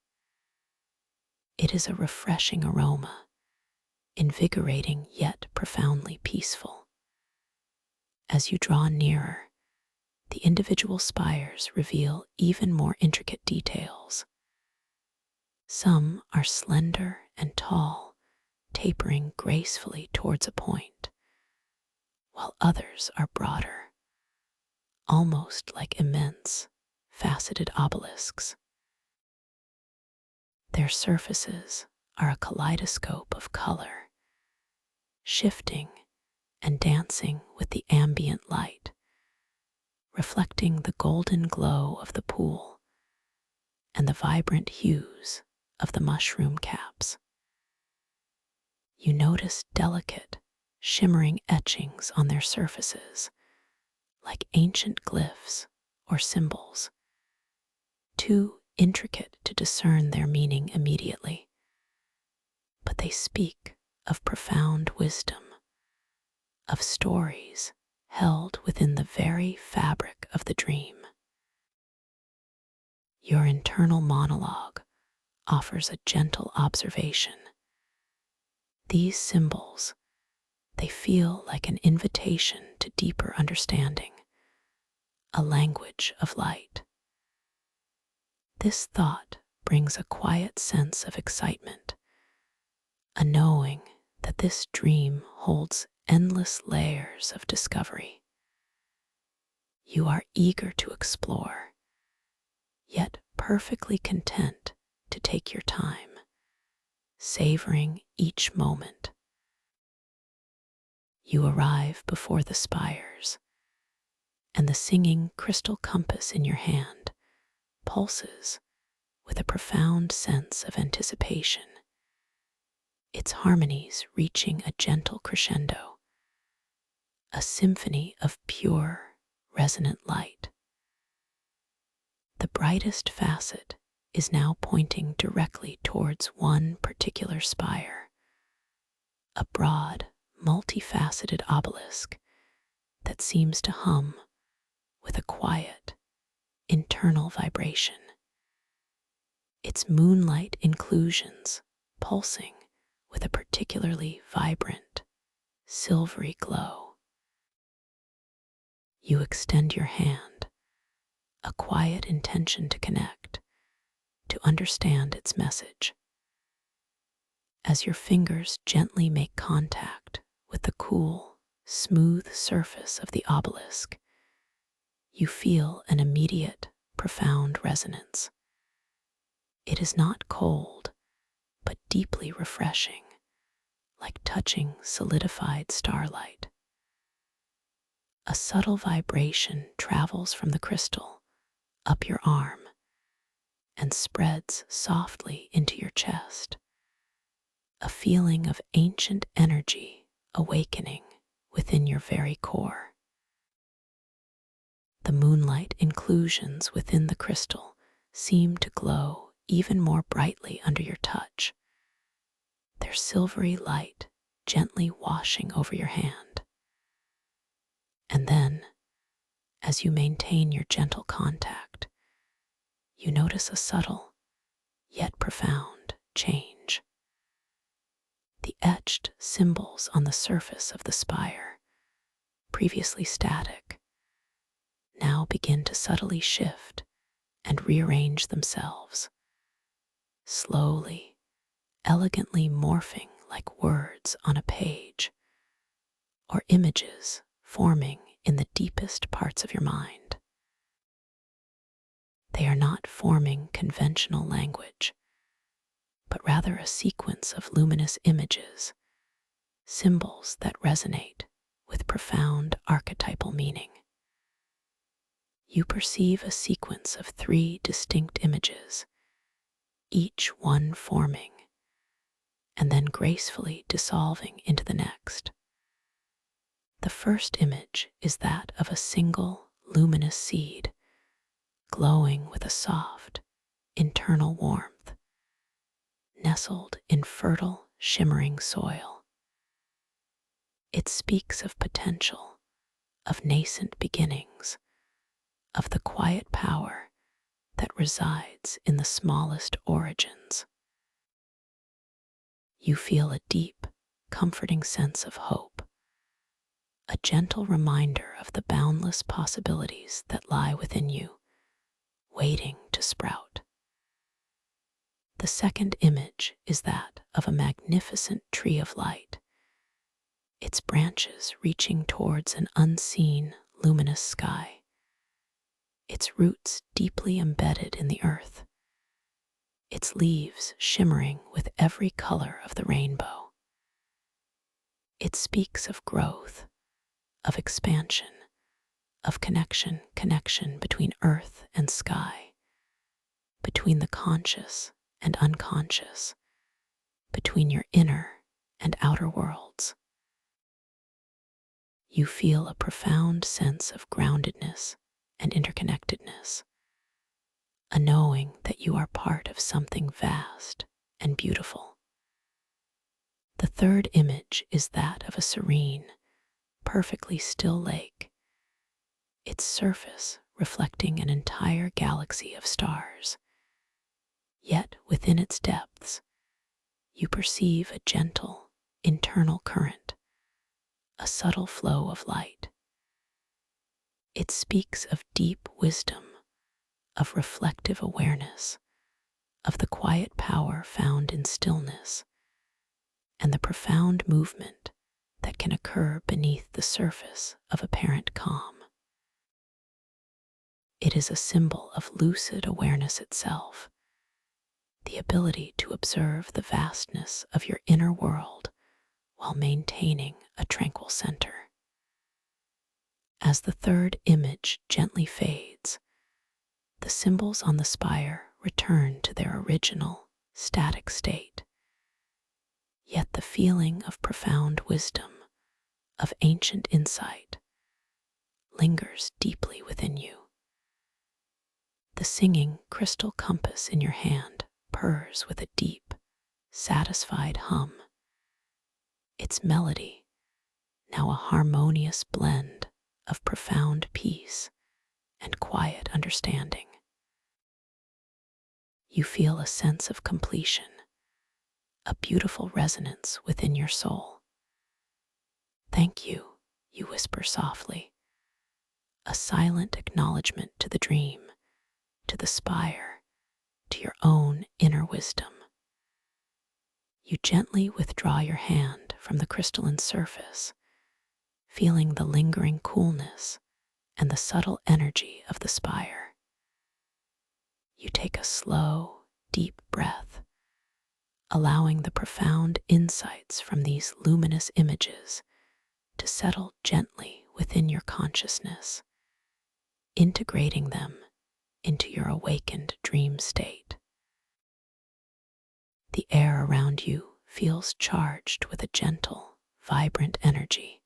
It is a refreshing aroma, invigorating yet profoundly peaceful. As you draw nearer, the individual spires reveal even more intricate details. Some are slender and tall, tapering gracefully towards a point, while others are broader, almost like immense, faceted obelisks. Their surfaces are a kaleidoscope of color, shifting and dancing with the ambient light, reflecting the golden glow of the pool and the vibrant hues of the mushroom caps. You notice delicate, shimmering etchings on their surfaces, like ancient glyphs or symbols, too intricate to discern their meaning immediately. But they speak of profound wisdom, of stories held within the very fabric of the dream. Your internal monologue offers a gentle observation. These symbols, they feel like an invitation to deeper understanding, a language of light. This thought brings a quiet sense of excitement, a knowing that this dream holds endless layers of discovery. You are eager to explore, yet perfectly content to take your time, savoring each moment. You arrive before the spires, and the singing crystal compass in your hand pulses with a profound sense of anticipation, its harmonies reaching a gentle crescendo, a symphony of pure, resonant light. The brightest facet is now pointing directly towards one particular spire, a broad, multifaceted obelisk that seems to hum with a quiet, internal vibration, its moonlight inclusions pulsing with a particularly vibrant, silvery glow. You extend your hand, a quiet intention to connect, to understand its message. As your fingers gently make contact with the cool, smooth surface of the obelisk, you feel an immediate, profound resonance. It is not cold, but deeply refreshing, like touching solidified starlight. A subtle vibration travels from the crystal up your arm and spreads softly into your chest, a feeling of ancient energy awakening within your very core. The moonlight inclusions within the crystal seem to glow even more brightly under your touch, their silvery light gently washing over your hand. And then, as you maintain your gentle contact, you notice a subtle, yet profound change. The etched symbols on the surface of the spire, previously static, now begin to subtly shift and rearrange themselves, slowly, elegantly morphing like words on a page, or images forming in the deepest parts of your mind. They are not forming conventional language, but rather a sequence of luminous images, symbols that resonate with profound archetypal meaning. You perceive a sequence of 3 distinct images, each one forming and then gracefully dissolving into the next. The first image is that of a single luminous seed, glowing with a soft, internal warmth, nestled in fertile, shimmering soil. It speaks of potential, of nascent beginnings, of the quiet power that resides in the smallest origins. You feel a deep, comforting sense of hope, a gentle reminder of the boundless possibilities that lie within you, waiting to sprout. The second image is that of a magnificent tree of light, its branches reaching towards an unseen, luminous sky, its roots deeply embedded in the earth, its leaves shimmering with every color of the rainbow. It speaks of growth, of expansion, of connection between earth and sky, between the conscious and unconscious, between your inner and outer worlds. You feel a profound sense of groundedness and interconnectedness, a knowing that you are part of something vast and beautiful. The third image is that of a serene, perfectly still lake, its surface reflecting an entire galaxy of stars. Yet within its depths, you perceive a gentle, internal current, a subtle flow of light. It speaks of deep wisdom, of reflective awareness, of the quiet power found in stillness, and the profound movement that can occur beneath the surface of apparent calm. It is a symbol of lucid awareness itself, the ability to observe the vastness of your inner world while maintaining a tranquil center. As the third image gently fades, the symbols on the spire return to their original, static state. Yet the feeling of profound wisdom, of ancient insight, lingers deeply within you. The singing crystal compass in your hand purrs with a deep, satisfied hum, its melody now a harmonious blend of profound peace and quiet understanding. You feel a sense of completion, a beautiful resonance within your soul. Thank you, you whisper softly, a silent acknowledgement to the dream, to the spire, to your own inner wisdom. You gently withdraw your hand from the crystalline surface, feeling the lingering coolness and the subtle energy of the spire. You take a slow, deep breath, allowing the profound insights from these luminous images to settle gently within your consciousness, integrating them into your awakened dream state. The air around you feels charged with a gentle, vibrant energy,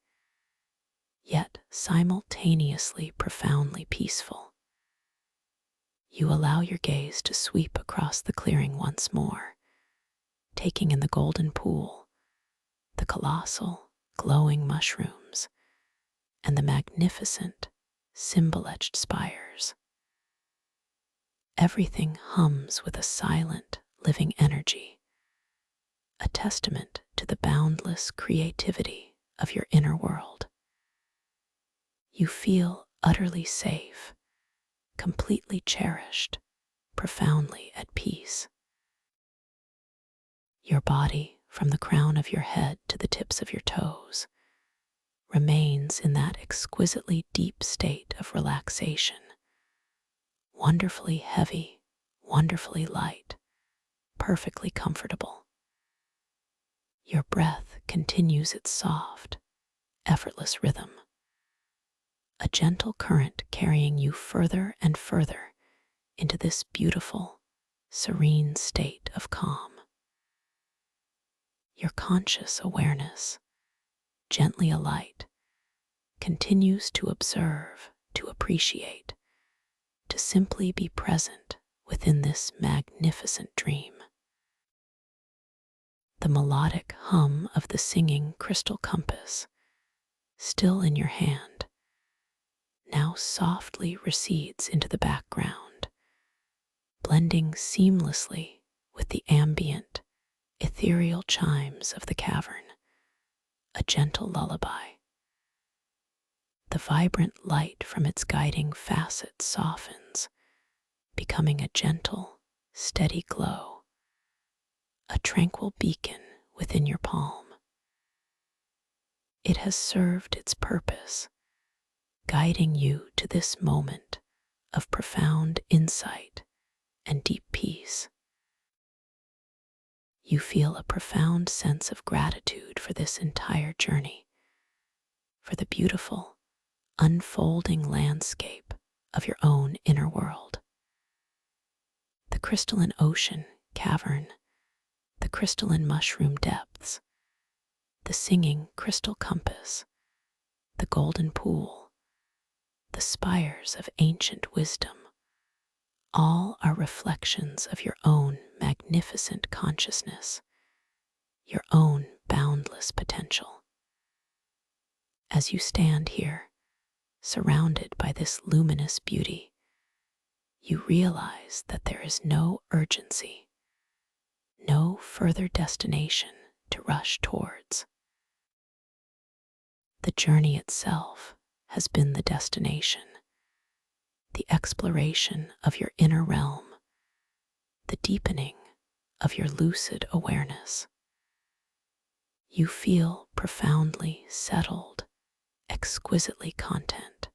yet simultaneously profoundly peaceful. You allow your gaze to sweep across the clearing once more, taking in the golden pool, the colossal, glowing mushrooms, and the magnificent, symbol-etched spires. Everything hums with a silent, living energy, a testament to the boundless creativity of your inner world. You feel utterly safe, completely cherished, profoundly at peace. Your body, from the crown of your head to the tips of your toes, remains in that exquisitely deep state of relaxation, wonderfully heavy, wonderfully light, perfectly comfortable. Your breath continues its soft, effortless rhythm, a gentle current carrying you further and further into this beautiful, serene state of calm. Your conscious awareness, gently alight, continues to observe, to appreciate, to simply be present within this magnificent dream. The melodic hum of the singing crystal compass, still in your hand, now softly recedes into the background, blending seamlessly with the ambient, ethereal chimes of the cavern, a gentle lullaby. The vibrant light from its guiding facet softens, becoming a gentle, steady glow, a tranquil beacon within your palm. It has served its purpose, guiding you to this moment of profound insight and deep peace. You feel a profound sense of gratitude for this entire journey, for the beautiful, unfolding landscape of your own inner world. The crystalline ocean cavern, the crystalline mushroom depths, the singing crystal compass, the golden pool, the spires of ancient wisdom, all are reflections of your own magnificent consciousness, your own boundless potential. As you stand here, surrounded by this luminous beauty, you realize that there is no urgency, no further destination to rush towards. The journey itself has been the destination, the exploration of your inner realm, the deepening of your lucid awareness. You feel profoundly settled, exquisitely content.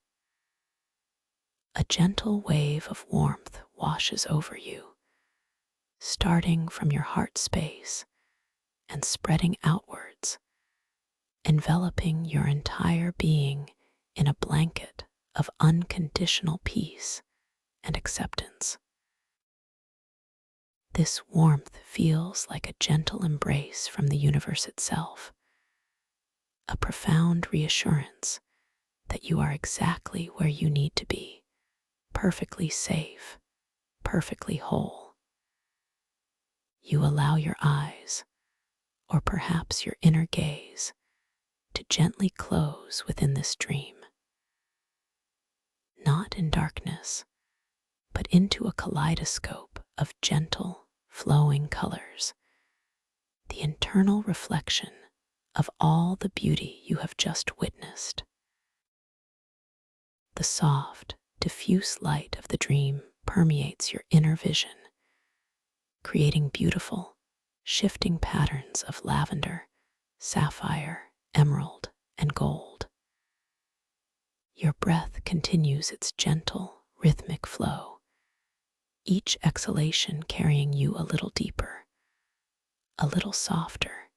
A gentle wave of warmth washes over you, starting from your heart space and spreading outwards, enveloping your entire being in a blanket of unconditional peace and acceptance. This warmth feels like a gentle embrace from the universe itself, a profound reassurance that you are exactly where you need to be, perfectly safe, perfectly whole. You allow your eyes, or perhaps your inner gaze, to gently close within this dream, not in darkness, but into a kaleidoscope of gentle, flowing colors, the internal reflection of all the beauty you have just witnessed. The soft, diffuse light of the dream permeates your inner vision, creating beautiful, shifting patterns of lavender, sapphire, emerald, and gold. Your breath continues its gentle, rhythmic flow, each exhalation carrying you a little deeper, a little softer,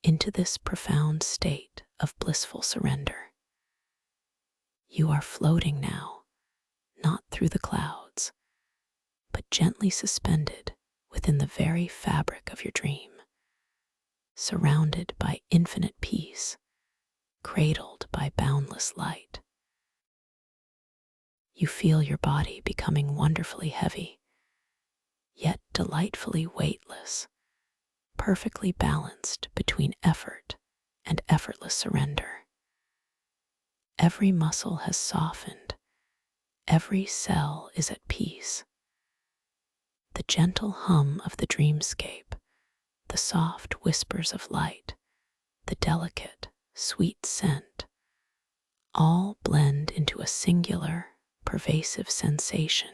into this profound state of blissful surrender. You are floating now, not through the clouds, but gently suspended within the very fabric of your dream, surrounded by infinite peace, cradled by boundless light. You feel your body becoming wonderfully heavy, yet delightfully weightless, perfectly balanced between effort and effortless surrender. Every muscle has softened, every cell is at peace. The gentle hum of the dreamscape, the soft whispers of light, the delicate, sweet scent, all blend into a singular, pervasive sensation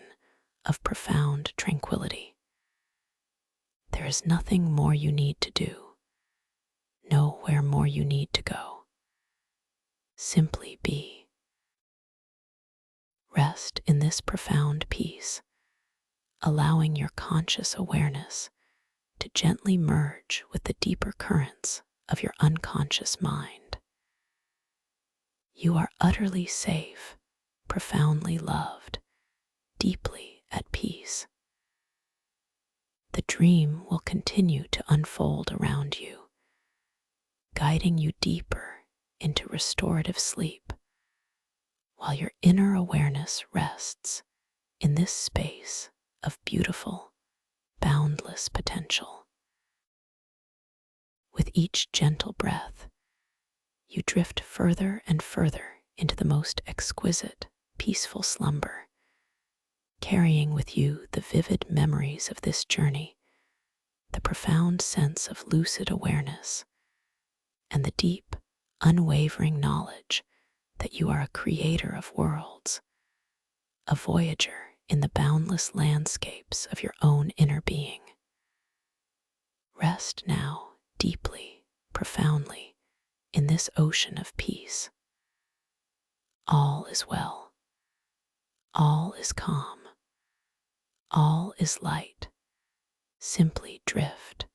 of profound tranquility. There is nothing more you need to do, nowhere more you need to go. Simply be. Rest in this profound peace, allowing your conscious awareness to gently merge with the deeper currents of your unconscious mind. You are utterly safe, profoundly loved, deeply at peace. The dream will continue to unfold around you, guiding you deeper into restorative sleep, while your inner awareness rests in this space of beautiful, boundless potential. With each gentle breath, you drift further and further into the most exquisite, peaceful slumber, carrying with you the vivid memories of this journey, the profound sense of lucid awareness, and the deep, unwavering knowledge that you are a creator of worlds, a voyager in the boundless landscapes of your own inner being. Rest now deeply, profoundly, in this ocean of peace. All is well. All is calm. All is light. Simply drift,